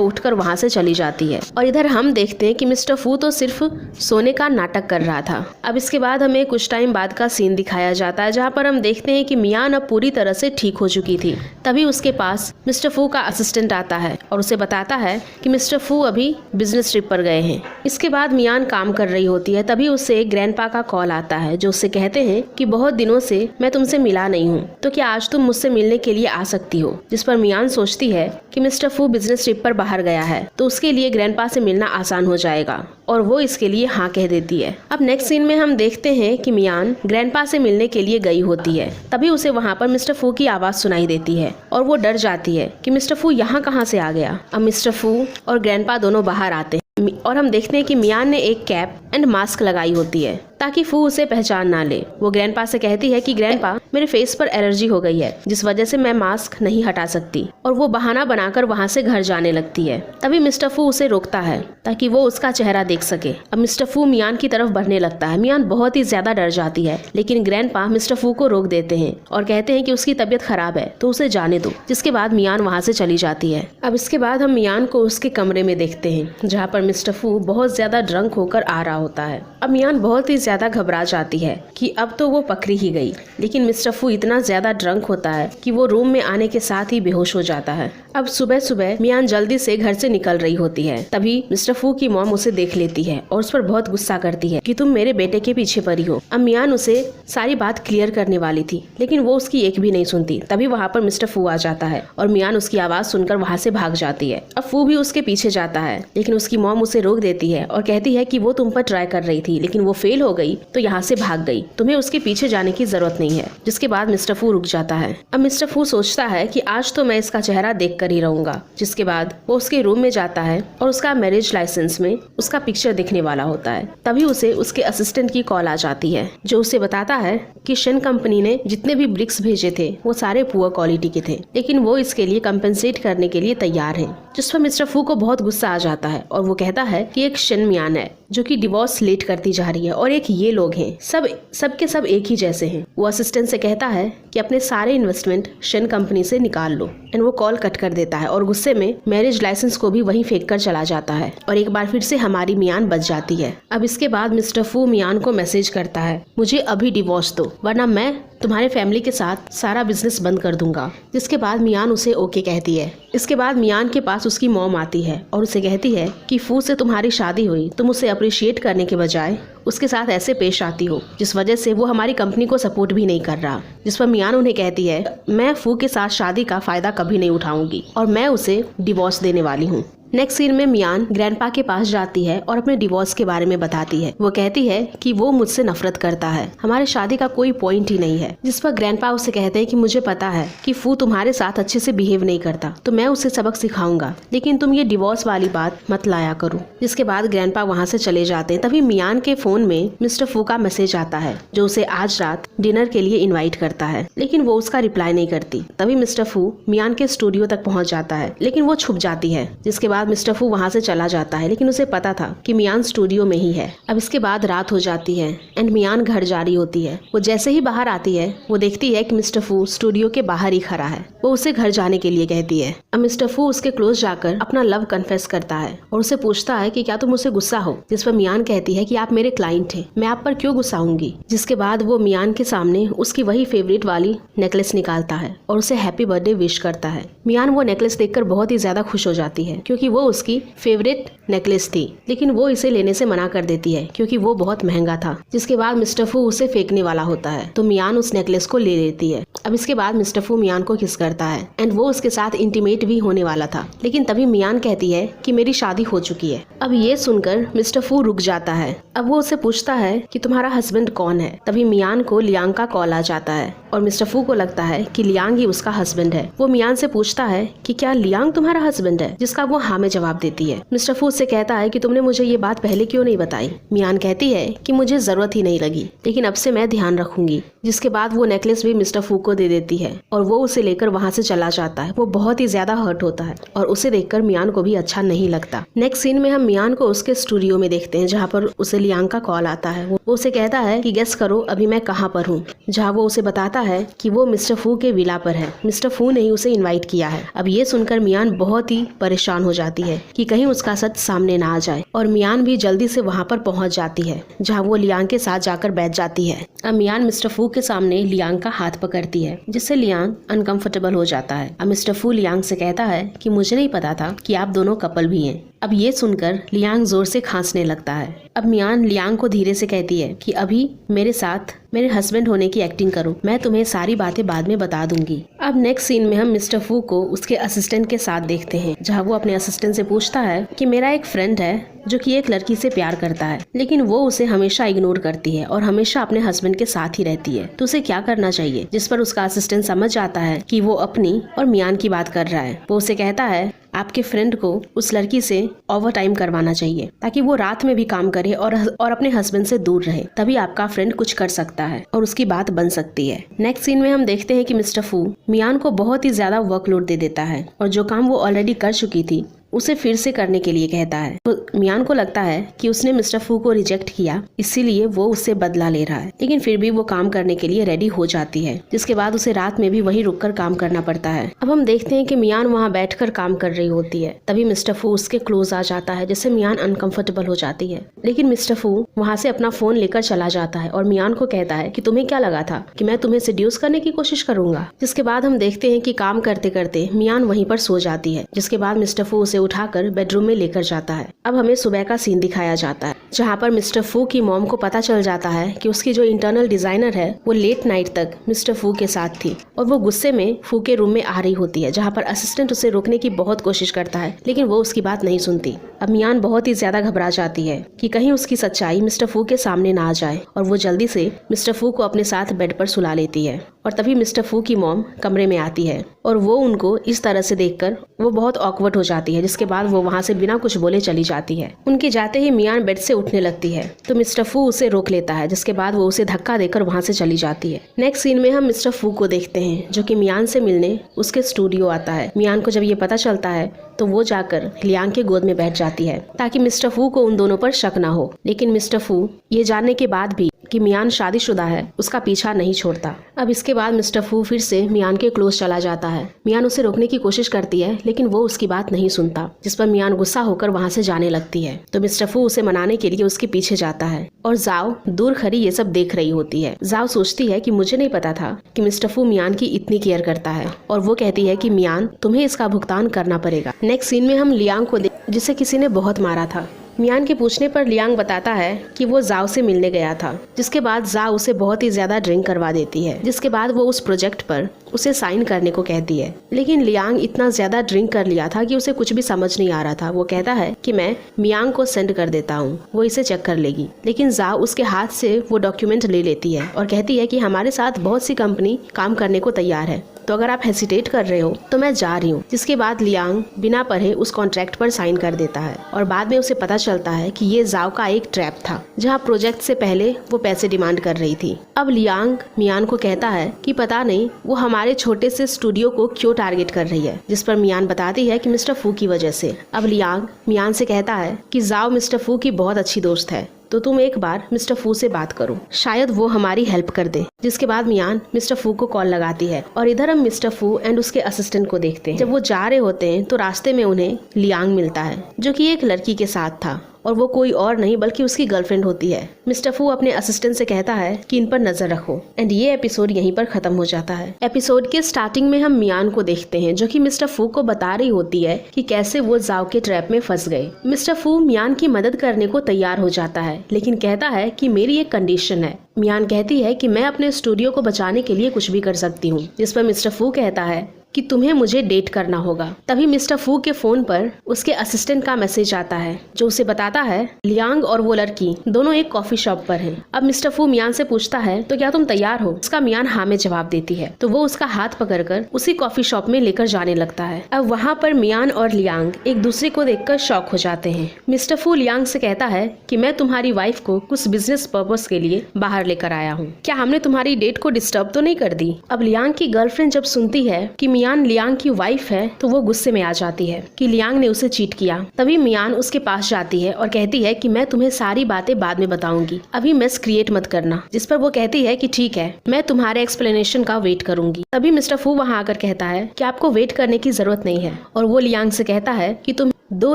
उठकर वहाँ से चली जाती है और इधर हम देखते हैं कि मिस्टर फू तो सिर्फ सोने का नाटक कर रहा था। अब इसके बाद हमें कुछ टाइम बाद का सीन दिखाया जाता है, जहाँ पर हम देखते हैं कि मियान अब पूरी तरह से ठीक हो चुकी थी। तभी उसके पास मिस्टर फू का असिस्टेंट आता है और उसे बताता है कि मिस्टर फू अभी बिजनेस ट्रिप पर गए हैं। इसके बाद मियान काम कर रही होती है। तभी उसे ग्रैंडपा का कॉल आता है, जो उससे कहते हैं कि बहुत दिनों से मैं तुमसे मिला नहीं हूँ, तो क्या आज तुम मुझसे मिलने के लिए आ सकती हो। जिस पर मियान सोचती है कि मिस्टर फू बिजनेस ट्रिप पर बाहर गया है, तो उसके लिए ग्रैंडपा से मिलना आसान हो जाएगा, और वो इसके लिए हाँ कह देती है। अब नेक्स्ट सीन में हम देखते हैं कि मियान ग्रैंडपा से मिलने के लिए गई होती है। तभी उसे वहाँ पर मिस्टर फू की आवाज सुनाई देती है और वो डर जाती है कि मिस्टर फू यहाँ कहाँ से आ गया। अब मिस्टर फू और ग्रैंडपा दोनों बाहर आते हैं और हम देखते हैं कि मियान ने एक कैप एंड मास्क लगाई होती है ताकि फू उसे पहचान ना ले। वो ग्रैंडपा से कहती है कि ग्रैंडपा, मेरे फेस पर एलर्जी हो गई है, जिस वजह से मैं मास्क नहीं हटा सकती, और वो बहाना बनाकर वहाँ से घर जाने लगती है। तभी मिस्टर फू उसे रोकता है ताकि वो उसका चेहरा देख सके। अब मिस्टर फू मियान की तरफ बढ़ने लगता है। मियान बहुत ही ज्यादा डर जाती है, लेकिन ग्रैंडपा मिस्टर फू को रोक देते हैं और कहते हैं कि उसकी तबीयत खराब है तो उसे जाने दो। जिसके बाद मियान वहाँ से चली जाती है। अब इसके बाद हम मियान को उसके कमरे में देखते हैं, जहाँ पर मिस्टर फू बहुत ज्यादा ड्रंक होकर आ रहा होता है। अब मियान बहुत ही ज्यादा घबरा जाती है कि अब तो वो पकड़ी ही गई, लेकिन मिस्टर फू इतना ज्यादा ड्रंक होता है कि वो रूम में आने के साथ ही बेहोश हो जाता है। अब सुबह सुबह मियान जल्दी से घर से निकल रही होती है। तभी मिस्टर फू की मॉम उसे देख लेती है और उस पर बहुत गुस्सा करती है कि तुम मेरे बेटे के पीछे पड़ी हो। अब मियान उसे सारी बात क्लियर करने वाली थी, लेकिन वो उसकी एक भी नहीं सुनती। तभी वहाँ पर मिस्टर फू आ जाता है और मियान उसकी आवाज सुनकर वहाँ से भाग जाती है। अब फू भी उसके पीछे जाता है, लेकिन उसकी मॉम उसे रोक देती है और कहती है कि वो तुम पर ट्राई कर रही थी, लेकिन वो फेल हो गई तो यहाँ से भाग गई, तुम्हें उसके पीछे जाने की जरूरत नहीं है। जिसके बाद मिस्टर फू रुक जाता है। अब मिस्टर फू सोचता है कि आज तो मैं इसका चेहरा देख कर ही रहूंगा। जिसके बाद वो उसके रूम में जाता है और उसका मैरिज लाइसेंस में उसका पिक्चर दिखने वाला होता है। तभी उसे उसके असिस्टेंट की कॉल आ जाती है जो उसे बताता है कि शन कंपनी ने जितने भी ब्रिक्स भेजे थे वो सारे पुअर क्वालिटी के थे, लेकिन वो इसके लिए कंपेंसेट करने के लिए तैयार है। जिस पर मिस्टर फू को बहुत गुस्सा आ जाता है और वो कहता है कि एक शन मियान है जो कि डिवोर्स लेट करती जा रही है और एक ये लोग हैं, सब के सब एक ही जैसे हैं। वो असिस्टेंट से कहता है कि अपने सारे इन्वेस्टमेंट शन कंपनी से निकाल लो एंड वो कॉल कट कर देता है और गुस्से में मैरिज लाइसेंस को भी वहीं फेंक कर चला जाता है और एक बार फिर से हमारी मियान बच जाती है। अब इसके बाद मिस्टर फू मियान को मैसेज करता है, मुझे अभी डिवोर्स दो वरना मैं तुम्हारे फैमिली के साथ सारा बिजनेस बंद कर दूंगा। जिसके बाद मियान उसे ओके कहती है। इसके बाद मियान के पास उसकी मॉम आती है और उसे कहती है कि फू से तुम्हारी शादी हुई, तुम उसे अप्रिशिएट करने के बजाय उसके साथ ऐसे पेश आती हो जिस वजह से वो हमारी कंपनी को सपोर्ट भी नहीं कर रहा। जिस पर मियान उन्हें कहती है, मैं फू के साथ शादी का फायदा कभी नहीं उठाऊंगी और मैं उसे डिवोर्स देने वाली हूँ। नेक्स्ट सीन में मियान ग्रैंडपा के पास जाती है और अपने डिवोर्स के बारे में बताती है। वो कहती है कि वो मुझसे नफरत करता है, हमारे शादी का कोई पॉइंट ही नहीं है। जिस पर ग्रैंडपा उसे कहते हैं कि मुझे पता है कि फू तुम्हारे साथ अच्छे से बिहेव नहीं करता, तो मैं उसे सबक सिखाऊंगा, लेकिन तुम ये डिवोर्स वाली बात मत लाया करो। जिसके बाद ग्रैंडपा वहाँ से चले जाते हैं। तभी मियान के फोन में मिस्टर फू का मैसेज आता है जो उसे आज रात डिनर के लिए इन्वाइट करता है, लेकिन वो उसका रिप्लाई नहीं करती। तभी मिस्टर फू मियान के स्टूडियो तक पहुँच जाता है, लेकिन वो छुप जाती है। जिसके बाद मिस्टर फू वहाँ से चला जाता है, लेकिन उसे पता था कि मियान स्टूडियो में ही है। अब इसके बाद रात हो जाती है एंड मियान घर जा रही होती है। वो जैसे ही बाहर आती है वो देखती है कि मिस्टर फू स्टूडियो के बाहर ही खड़ा है। वो उसे घर जाने के लिए कहती है। अब मिस्टर फू उसके क्लोज जाकर अपना लव कन्फेस करता है और उसे पूछता है कि क्या तुम मुझसे गुस्सा हो। जिस पर मियान कहती है कि आप मेरे क्लाइंट हैं, मैं आप पर क्यों गुस्सा होंगी। जिसके बाद वो मियान के सामने उसकी वही फेवरेट वाली नेकलेस निकालता है और उसे हैप्पी बर्थडे विश करता है। मियान वो नेकलेस देखकर बहुत ही ज्यादा खुश हो जाती है क्योंकि वो उसकी फेवरेट नेकलेस थी, लेकिन वो इसे लेने से मना कर देती है क्योंकि वो बहुत महंगा था। जिसके बाद मिस्टर फू उसे फेंकने वाला होता है तो मियान उस नेकलेस को ले लेती है। अब इसके बाद मिस्टर फू मियान को किस करता है एंड वो उसके साथ इंटीमेट भी होने वाला था, लेकिन तभी मियान कहती है कि मेरी शादी हो चुकी है। अब ये सुनकर मिस्टर फू रुक जाता है। अब वो उसे पूछता है कि तुम्हारा हस्बैंड कौन है। तभी मियान को लियांग का कॉल आ जाता है और मिस्टर फू को लगता है कि लियांग ही उसका हस्बैंड है। वो मियान से पूछता है कि क्या लियांग तुम्हारा हस्बैंड है, जिसका वो हाँ में जवाब देती है। मिस्टर फू से कहता है कि तुमने मुझे ये बात पहले क्यों नहीं बताई। मियान कहती है कि मुझे जरूरत ही नहीं लगी, लेकिन अब से मैं ध्यान रखूंगी। जिसके बाद वो नेकलेस भी मिस्टर फू को दे देती है और वो उसे लेकर वहाँ से चला जाता है। वो बहुत ही ज्यादा हर्ट होता है और उसे देखकर मियान को भी अच्छा नहीं लगता। नेक्स्ट सीन में हम मियान को उसके स्टूडियो में देखते हैं जहाँ पर उसे लियांग का कॉल आता है। वो उसे कहता है कि गेस करो अभी मैं कहाँ पर हूँ, जहाँ वो उसे बताता है कि वो मिस्टर फू के विला पर है। मिस्टर फू ने ही उसे इन्वाइट किया है। अब ये सुनकर मियान बहुत ही परेशान हो जाती है कि कहीं उसका सच सामने ना आ जाए और मियान भी जल्दी से वहाँ पर पहुँच जाती है जहाँ वो लियांग के साथ जाकर बैठ जाती है। अब मियान मिस्टर फू के सामने लियांग का हाथ पकड़ती है जिससे लियांग अनकंफर्टेबल हो जाता है। अब मिस्टर फू लियांग से कहता है कि मुझे नहीं पता था कि आप दोनों कपल भी हैं। अब ये सुनकर लियांग जोर से खांसने लगता है। अब मियान लियांग को धीरे से कहती है कि अभी मेरे साथ मेरे हस्बैंड होने की एक्टिंग करो, मैं तुम्हें सारी बातें बाद में बता दूंगी। अब नेक्स्ट सीन में हम मिस्टर फू को उसके असिस्टेंट के साथ देखते हैं जहाँ वो अपने असिस्टेंट से पूछता है कि मेरा एक फ्रेंड है जो कि एक लड़की से प्यार करता है, लेकिन वो उसे हमेशा इग्नोर करती है और हमेशा अपने हस्बैंड के साथ ही रहती है, तो उसे क्या करना चाहिए। जिस पर उसका असिस्टेंट समझ जाता है कि वो अपनी और मियान की बात कर रहा है। वो उसे कहता है आपके फ्रेंड को उस लड़की से ओवर टाइम करवाना चाहिए ताकि वो रात में भी काम करे और अपने हस्बैंड से दूर रहे, तभी आपका फ्रेंड कुछ कर सकता है और उसकी बात बन सकती है। नेक्स्ट सीन में हम देखते हैं कि मिस्टर फू मियान को बहुत ही ज्यादा वर्कलोड दे देता है और जो काम वो ऑलरेडी कर चुकी थी उसे फिर से करने के लिए कहता है। तो मियान को लगता है कि उसने मिस्टर फू को रिजेक्ट किया, इसीलिए वो उससे बदला ले रहा है, लेकिन फिर भी वो काम करने के लिए रेडी हो जाती है। जिसके बाद उसे रात में भी वहीं रुककर काम करना पड़ता है। अब हम देखते हैं कि मियान वहाँ बैठकर काम कर रही होती है। तभी मिस्टर फू उसके क्लोज आ जाता है जिससे मियान अनकंफर्टेबल हो जाती है, लेकिन मिस्टर फू वहाँ से अपना फोन लेकर चला जाता है और मियान को कहता है कि तुम्हें क्या लगा था कि मैं तुम्हें सेड्यूस करने की कोशिश करूंगा। जिसके बाद हम देखते हैं कि काम करते करते मियान वहीं पर सो जाती है। जिसके बाद मिस्टर फू उसे उठाकर बेडरूम में लेकर जाता है। अब हमें सुबह का सीन दिखाया जाता है जहाँ पर मिस्टर फू की मॉम को पता चल जाता है कि उसकी जो इंटरनल डिजाइनर है वो लेट नाइट तक मिस्टर फू के साथ थी और वो गुस्से में फू के रूम में आ रही होती है, जहाँ पर असिस्टेंट उसे रोकने की बहुत कोशिश करता है लेकिन वो उसकी बात नहीं सुनती। अब मियान बहुत ही ज्यादा घबरा जाती है कि कहीं उसकी सच्चाई मिस्टर फू के सामने ना आ जाए, और वो जल्दी से मिस्टर फू को अपने साथ बेड पर सुला लेती है। और तभी मिस्टर फू की मॉम कमरे में आती है और वो उनको इस तरह से देखकर वो बहुत ऑकवर्ड हो जाती है, जिसके बाद वो वहाँ से बिना कुछ बोले चली जाती है। उनके जाते ही मियान बेड से उठने लगती है तो मिस्टर फू उसे रोक लेता है, जिसके बाद वो उसे धक्का देकर वहाँ से चली जाती है। नेक्स्ट सीन में हम मिस्टर फू को देखते हैं जो कि मियान से मिलने उसके स्टूडियो आता है। मियान को जब ये पता चलता है तो वो जाकर लियांग के गोद में बैठ जाती है ताकि मिस्टर फू को उन दोनों पर शक ना हो। लेकिन मिस्टर फू ये जानने के बाद भी कि मियान शादीशुदा है उसका पीछा नहीं छोड़ता। अब इसके बाद मिस्टर फू फिर से मियान के क्लोज चला जाता है। मियान उसे रोकने की कोशिश करती है लेकिन वो उसकी बात नहीं सुनता, जिस पर मियान गुस्सा होकर वहाँ से जाने लगती है। तो मिस्टर फू उसे मनाने के लिए उसके पीछे जाता है और जाओ दूर खड़ी ये सब देख रही होती है। जाओ सोचती है कि मुझे नहीं पता था कि मिस्टर फू मियान की इतनी केयर करता है, और वो कहती है कि मियान तुम्हें इसका भुगतान करना पड़ेगा। नेक्स्ट सीन में हम लियांग को जिसे किसी ने बहुत मारा था। मियान के पूछने पर लियांग बताता है कि वो जाओ से मिलने गया था, जिसके बाद जाओ उसे बहुत ही ज्यादा ड्रिंक करवा देती है, जिसके बाद वो उस प्रोजेक्ट पर उसे साइन करने को कहती है। लेकिन लियांग इतना ज्यादा ड्रिंक कर लिया था कि उसे कुछ भी समझ नहीं आ रहा था। वो कहता है कि मैं मियांग को सेंड कर देता हूँ, वो इसे चेक कर लेगी। लेकिन जाओ उसके हाथ से वो डॉक्यूमेंट ले लेती है और कहती है कि हमारे साथ बहुत सी कंपनी काम करने को तैयार है, तो अगर आप हेसिटेट कर रहे हो तो मैं जा रही हूँ। जिसके बाद लियांग बिना पढ़े उस कॉन्ट्रैक्ट पर साइन कर देता है और बाद में उसे पता चलता है कि ये जाओ का एक ट्रैप था, जहाँ प्रोजेक्ट से पहले वो पैसे डिमांड कर रही थी। अब लियांग मियान को कहता है कि पता नहीं वो हमारे छोटे से स्टूडियो को क्यों टारगेट कर रही है, जिस पर मियान बताती है कि मिस्टर फू की वजह से। अब लियांग मियान से कहता है कि जाओ मिस्टर फू की बहुत अच्छी दोस्त है, तो तुम एक बार मिस्टर फू से बात करो, शायद वो हमारी हेल्प कर दे। जिसके बाद मियान मिस्टर फू को कॉल लगाती है और इधर हम मिस्टर फू एंड उसके असिस्टेंट को देखते हैं। जब वो जा रहे होते हैं तो रास्ते में उन्हें लियांग मिलता है जो कि एक लड़की के साथ था, और वो कोई और नहीं बल्कि उसकी गर्लफ्रेंड होती है। मिस्टर फू अपने असिस्टेंट से कहता है कि इन पर नजर रखो, एंड ये एपिसोड यहीं पर खत्म हो जाता है। एपिसोड के स्टार्टिंग में हम मियान को देखते हैं जो कि मिस्टर फू को बता रही होती है कि कैसे वो जाओ के ट्रैप में फंस गए। मिस्टर फू मियान की मदद करने को तैयार हो जाता है, लेकिन कहता है कि मेरी एक कंडीशन है। मियान कहती है कि मैं अपने स्टूडियो को बचाने के लिए कुछ भी कर सकती हूँ, जिस पर मिस्टर फू कहता है कि तुम्हें मुझे डेट करना होगा। तभी मिस्टर फू के फोन पर उसके असिस्टेंट का मैसेज आता है जो उसे बताता है लियांग और वो लड़की दोनों एक कॉफी शॉप पर हैं। अब मिस्टर फू मियान से पूछता है तो क्या तुम तैयार हो? उसका मियान हाँ में जवाब देती है, तो वो उसका हाथ पकड़कर उसी कॉफी शॉप में लेकर जाने लगता है। अब वहाँ पर मियान और लियांग एक दूसरे को देखकर शॉक हो जाते हैं। मिस्टर फू लियांग से कहता है कि मैं तुम्हारी वाइफ को कुछ बिजनेस पर्पस के लिए बाहर लेकर आया हूँ, क्या हमने तुम्हारी डेट को डिस्टर्ब तो नहीं कर दी? अब लियांग की गर्लफ्रेंड जब सुनती है कि मियान लियांग की वाइफ है तो वो गुस्से में आ जाती है कि लियांग ने उसे चीट किया। तभी मियान उसके पास जाती है और कहती है कि मैं तुम्हें सारी बातें बाद में बताऊंगी, अभी मेस क्रिएट मत करना। जिस पर वो कहती है कि ठीक है, मैं तुम्हारे एक्सप्लेनेशन का वेट करूंगी। तभी मिस्टर फू वहाँ आकर कहता है कि आपको वेट करने की जरूरत नहीं है, और वो लियांग से कहता है कि तुम दो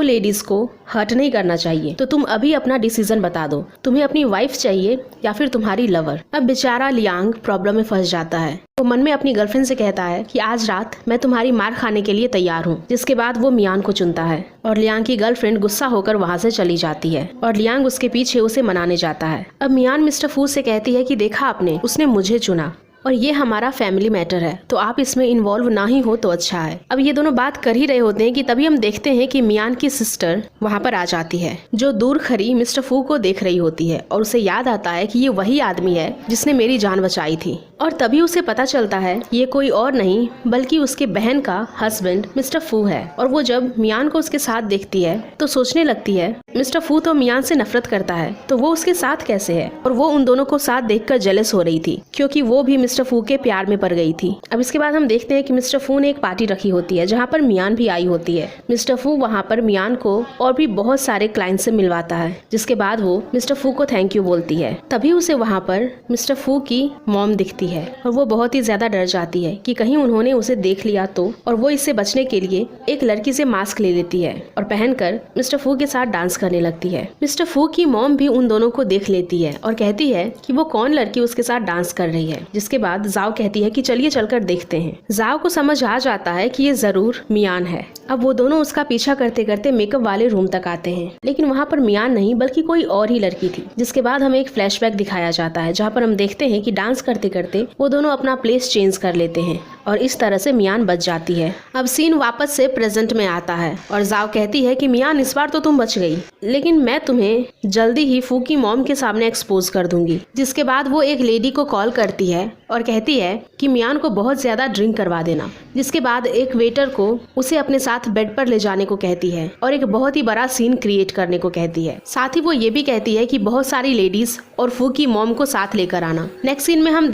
लेडीज को हर्ट नहीं करना चाहिए, तो तुम अभी अपना डिसीजन बता दो, तुम्हें अपनी वाइफ चाहिए या फिर तुम्हारी लवर। अब बेचारा लियांग प्रॉब्लम में फंस जाता है। वो मन में अपनी गर्लफ्रेंड से कहता है कि आज रात मैं तुम्हारी मार खाने के लिए तैयार हूँ। जिसके बाद वो मियान को चुनता है और लियांग की गर्लफ्रेंड गुस्सा होकर वहाँ से चली जाती है और लियांग उसके पीछे उसे मनाने जाता है। अब मियान मिस्टर फू से कहती है कि देखा आपने, उसने मुझे चुना और ये हमारा फैमिली मैटर है, तो आप इसमें इन्वॉल्व ना ही हो तो अच्छा है। अब ये दोनों बात कर ही रहे होते हैं कि तभी हम देखते हैं कि मियान की सिस्टर वहाँ पर आ जाती है जो दूर खड़ी मिस्टर फू को देख रही होती है, और उसे याद आता है कि ये वही आदमी है जिसने मेरी जान बचाई थी। और तभी उसे पता चलता है ये कोई और नहीं बल्कि उसके बहन का हस्बैंड मिस्टर फू है। और वो जब मियान को उसके साथ देखती है तो सोचने लगती है मिस्टर फू तो मियान से नफरत करता है, तो वो उसके साथ कैसे है? और वो उन दोनों को साथ देखकर जेलस हो रही थी क्योंकि वो भी मिस्टर फू के प्यार में पड़ गई थी। अब इसके बाद हम देखते हैं कि मिस्टर फू ने एक पार्टी रखी होती है जहाँ पर मियान भी आई होती है। मिस्टर फू वहाँ पर मियान को और भी बहुत सारे क्लाइंट से मिलवाता है, जिसके बाद वो मिस्टर फू को थैंक यू बोलती है। तभी उसे वहाँ पर मिस्टर फू की मॉम दिखती है और वो बहुत ही ज्यादा डर जाती है कि कहीं उन्होंने उसे देख लिया तो, और वो इससे बचने के लिए एक लड़की से मास्क ले लेती है और पहनकर मिस्टर फू के साथ डांस करने लगती है। मिस्टर फू की मॉम भी उन दोनों को देख लेती है और कहती है कि वो कौन लड़की उसके साथ डांस कर रही है। जिसके बाद जाओ कहती है कि चलिए चलकर देखते हैं। जाओ को समझ आ जाता है कि ये जरूर मियान है। अब वो दोनों उसका पीछा करते करते मेकअप वाले रूम तक आते हैं, लेकिन वहाँ पर मियान नहीं बल्कि कोई और ही लड़की थी। जिसके बाद हमें एक फ्लैशबैक दिखाया जाता है जहाँ पर हम देखते हैं कि डांस करते करते वो दोनों अपना प्लेस चेंज कर लेते हैं और इस तरह से मियान बच जाती है। अब सीन वापस से प्रेजेंट में आता है और जाओ कहती है कि मियान इस बार तो तुम बच गई, लेकिन मैं तुम्हें जल्दी ही फू की मॉम के सामने एक्सपोज कर दूंगी। जिसके बाद वो एक लेडी को कॉल करती है और कहती है कि मियान को बहुत ज्यादा ड्रिंक करवा देना। जिसके बाद एक वेटर को उसे अपने साथ बेड पर ले जाने को कहती है और एक बहुत ही बड़ा सीन क्रिएट करने को कहती है। साथ ही वो ये भी कहती है कि बहुत सारी लेडीज और फू की मॉम को साथ लेकर आना। नेक्स्ट सीन में हम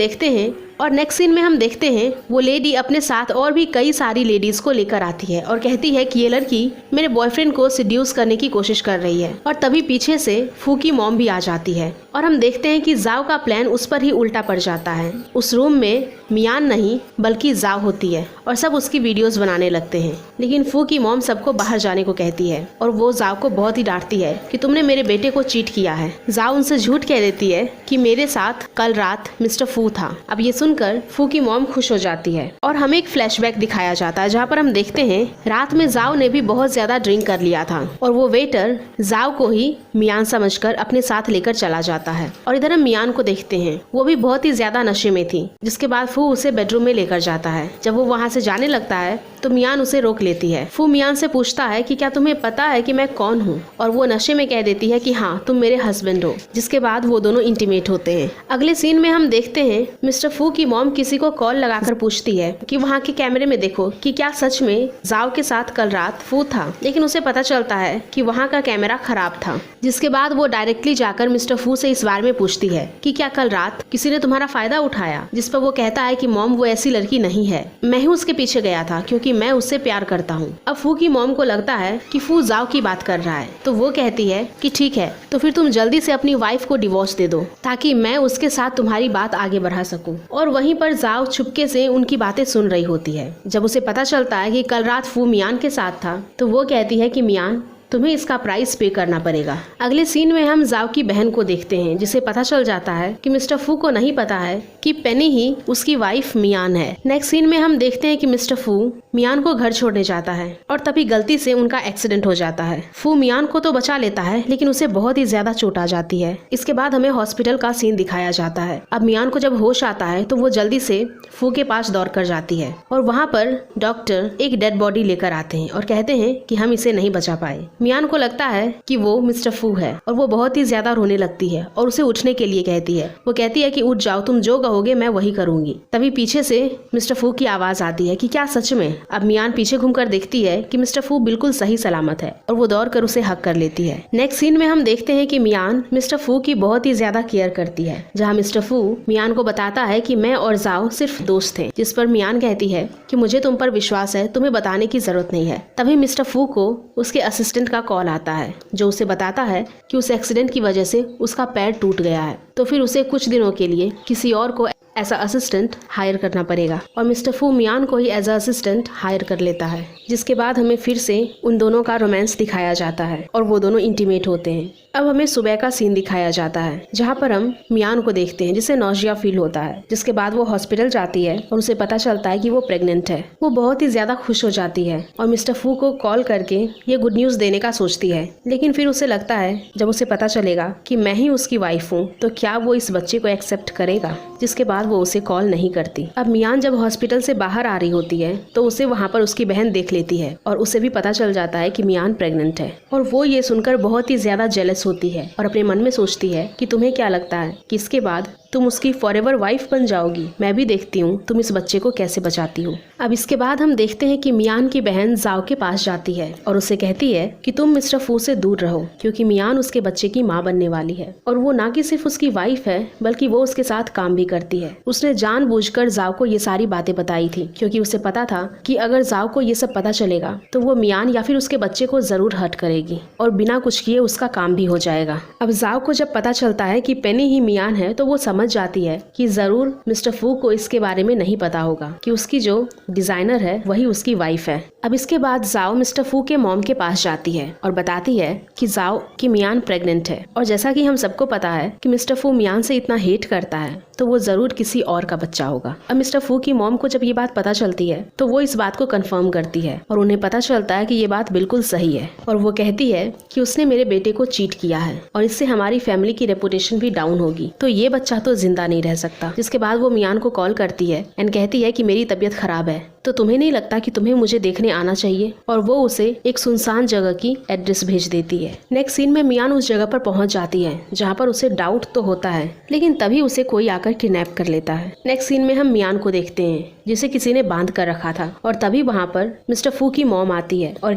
देखते हैं वो लेडी अपने साथ और भी कई सारी लेडीज को लेकर आती है और कहती है कि ये लड़की मेरे बॉयफ्रेंड को सिड्यूस करने की कोशिश कर रही है। और तभी पीछे से फू की मॉम भी आ जाती है और हम देखते हैं कि जाओ का प्लान उस पर ही उल्टा पड़ जाता है। उस रूम में मियान नहीं बल्कि जाओ होती है और सब उसकी वीडियोस बनाने लगते हैं। लेकिन फू की मॉम सबको बाहर जाने को कहती है और वो जाओ को बहुत ही डांटती है कि तुमने मेरे बेटे को चीट किया है। जाओ उनसे झूठ कह देती है कि मेरे साथ कल रात मिस्टर फू था। अब ये सुनकर फू की मॉम खुश हो जाती है और हमें एक फ्लैशबैक दिखाया जाता है जहाँ पर हम देखते हैं रात में जाओ ने भी बहुत ज्यादा ड्रिंक कर लिया था और वो वेटर जाओ को ही मियान समझकर अपने साथ लेकर चला जाता है। और इधर हम मियान को देखते हैं, वो भी बहुत ही ज्यादा नशे में थी। जिसके बाद फू उसे बेडरूम में लेकर जाता है। जब वो वहाँ से जाने लगता है तो मियान उसे रोक लेती है। फू मियान से पूछता है कि क्या तुम्हें पता है कि मैं कौन हूँ, और वो नशे में कह देती है कि हाँ तुम मेरे हस्बैंड हो। जिसके बाद वो दोनों इंटीमेट होते हैं। अगले सीन में हम देखते हैं मिस्टर फू की मॉम किसी को कॉल लगाकर पूछती है कि वहाँ के कैमरे में देखो कि क्या सच में जाओ के साथ कल रात फू था। लेकिन उसे पता चलता है कि वहाँ का कैमरा खराब था। जिसके बाद वो डायरेक्टली जाकर मिस्टर फू से इस बारे में पूछती है कि क्या कल रात किसी ने तुम्हारा फायदा उठाया। जिस पर वो कहता है कि मॉम वो ऐसी लड़की नहीं है, मैं ही उसके पीछे गया था क्योंकि मैं उससे प्यार करता हूँ। अब फू की मॉम को लगता है कि फू जाओ की बात कर रहा है, तो वो कहती है कि ठीक है तो फिर तुम जल्दी से अपनी वाइफ को डिवोर्स दे दो ताकि मैं उसके साथ तुम्हारी बात आगे बढ़ा सकूं। और वहीं पर जाओ चुपके से उनकी बातें सुन रही होती है। जब उसे पता चलता है कि कल रात फू मियान के साथ था तो वो कहती है कि मियान तुम्हें इसका प्राइस पे करना पड़ेगा। अगले सीन में हम जाओ की बहन को देखते हैं जिसे पता चल जाता है कि मिस्टर फू को नहीं पता है कि पेनी ही उसकी वाइफ मियान है। नेक्स्ट सीन में हम देखते हैं कि मिस्टर फू मियान को घर छोड़ने जाता है और तभी गलती से उनका एक्सीडेंट हो जाता है। फू मियान को तो बचा लेता है लेकिन उसे बहुत ही ज्यादा चोट आ जाती है। इसके बाद हमें हॉस्पिटल का सीन दिखाया जाता है। अब मियान को जब होश आता है तो वो जल्दी से फू के पास दौड़ कर जाती है और वहाँ पर डॉक्टर एक डेड बॉडी लेकर आते हैं और कहते हैं कि हम इसे नहीं बचा पाए। मियान को लगता है कि वो मिस्टर फू है और वो बहुत ही ज्यादा रोने लगती है और उसे उठने के लिए कहती है। वो कहती है कि उठ जाओ, तुम जो कहोगे मैं वही करूंगी। तभी पीछे से मिस्टर फू की आवाज आती है कि क्या सच में। अब मियान पीछे घूमकर देखती है कि मिस्टर फू बिल्कुल सही सलामत है और वो दौड़ कर उसे हक कर लेती है। नेक्स्ट सीन में हम देखते हैं कि मियान मिस्टर फू की बहुत ही ज्यादा केयर करती है, जहाँ मिस्टर फू मियान को बताता है कि मैं और जाओ सिर्फ दोस्त थे। जिस पर मियान कहती है कि मुझे तुम पर विश्वास है, तुम्हें बताने की जरूरत नहीं है। तभी मिस्टर फू को उसके असिस्टेंट का कॉल आता है जो उसे बताता है कि उस एक्सीडेंट की वजह से उसका पैर टूट गया है, तो फिर उसे कुछ दिनों के लिए किसी और को ऐसा असिस्टेंट हायर करना पड़ेगा। और मिस्टर फू मियान को ही एज अ असिस्टेंट हायर कर लेता है। जिसके बाद हमें फिर से उन दोनों का रोमांस दिखाया जाता है और वो दोनों इंटीमेट होते हैं। अब हमें सुबह का सीन दिखाया जाता है जहाँ पर हम मियान को देखते हैं जिसे नौजिया फील होता है। जिसके बाद वो हॉस्पिटल जाती है और उसे पता चलता है कि वो प्रेग्नेंट है। वो बहुत ही ज्यादा खुश हो जाती है और मिस्टर फू को कॉल करके ये गुड न्यूज देने का सोचती है। लेकिन फिर उसे लगता है जब उसे पता चलेगा कि मैं ही उसकी वाइफ हूँ तो क्या वो इस बच्चे को एक्सेप्ट करेगा। जिसके बाद वो उसे कॉल नहीं करती। अब मियान जब हॉस्पिटल से बाहर आ रही होती है तो उसे वहाँ पर उसकी बहन देख लेती है और उसे भी पता चल जाता है कि मियान प्रेग्नेंट है। और वो ये सुनकर बहुत ही ज्यादा जेलस होती है और अपने मन में सोचती है कि तुम्हें क्या लगता है कि इसके बाद तुम उसकी फॉरएवर वाइफ बन जाओगी। मैं भी देखती हूँ तुम इस बच्चे को कैसे बचाती हो। अब इसके बाद हम देखते हैं कि मियान की बहन जाओ के पास जाती है और उससे कहती है कि तुम मिस्टर फू से दूर रहो क्योंकि मियान उसके बच्चे की माँ बनने वाली है। और वो ना कि सिर्फ उसकी वाइफ है बल्कि वो उसके साथ काम भी करती है। उसने जानबूझकर जाओ को ये सारी बातें बताई थी क्योंकि उसे पता था कि अगर जाओ को ये सब पता चलेगा तो वो मियान या फिर उसके बच्चे को जरूर हर्ट करेगी और बिना कुछ किए उसका काम भी हो जाएगा। अब जाओ को जब पता चलता है कि पेनी ही मियान है तो वो समझ जाती है कि जरूर मिस्टर फू को इसके बारे में नहीं पता होगा कि उसकी जो डिजाइनर है वही उसकी वाइफ है। अब इसके बाद जाओ मिस्टर फू के मॉम के पास जाती है और बताती है कि जाओ की मियान प्रेग्नेंट है। और जैसा कि हम सबको पता है कि मिस्टर फू मियान से इतना हेट करता है तो वो जरूर किसी और का बच्चा होगा। अब मिस्टर फू की मॉम को जब ये बात पता चलती है तो वो इस बात को कंफर्म करती है और उन्हें पता चलता है कि ये बात बिल्कुल सही है। और वो कहती है कि उसने मेरे बेटे को चीट किया है और इससे हमारी फैमिली की रेपुटेशन भी डाउन होगी, तो ये बच्चा तो तो जिंदा नहीं रह सकता। जिसके बाद वो मियान को कॉल करती है एंड कहती है कि मेरी तबीयत खराब है, तो तुम्हें नहीं लगता कि तुम्हें मुझे देखने आना चाहिए, और वो उसे एक सुनसान जगह की एड्रेस भेज देती है। नेक्स्ट सीन में मियान उस जगह पर पहुंच जाती है जहां पर उसे डाउट तो होता है, लेकिन तभी उसे कोई आकर किडनैप कर लेता है। नेक्स्ट सीन में हम मियान को देखते हैं जिसे किसी ने बांध कर रखा था, और तभी वहाँ पर मिस्टर फू की मॉम आती है और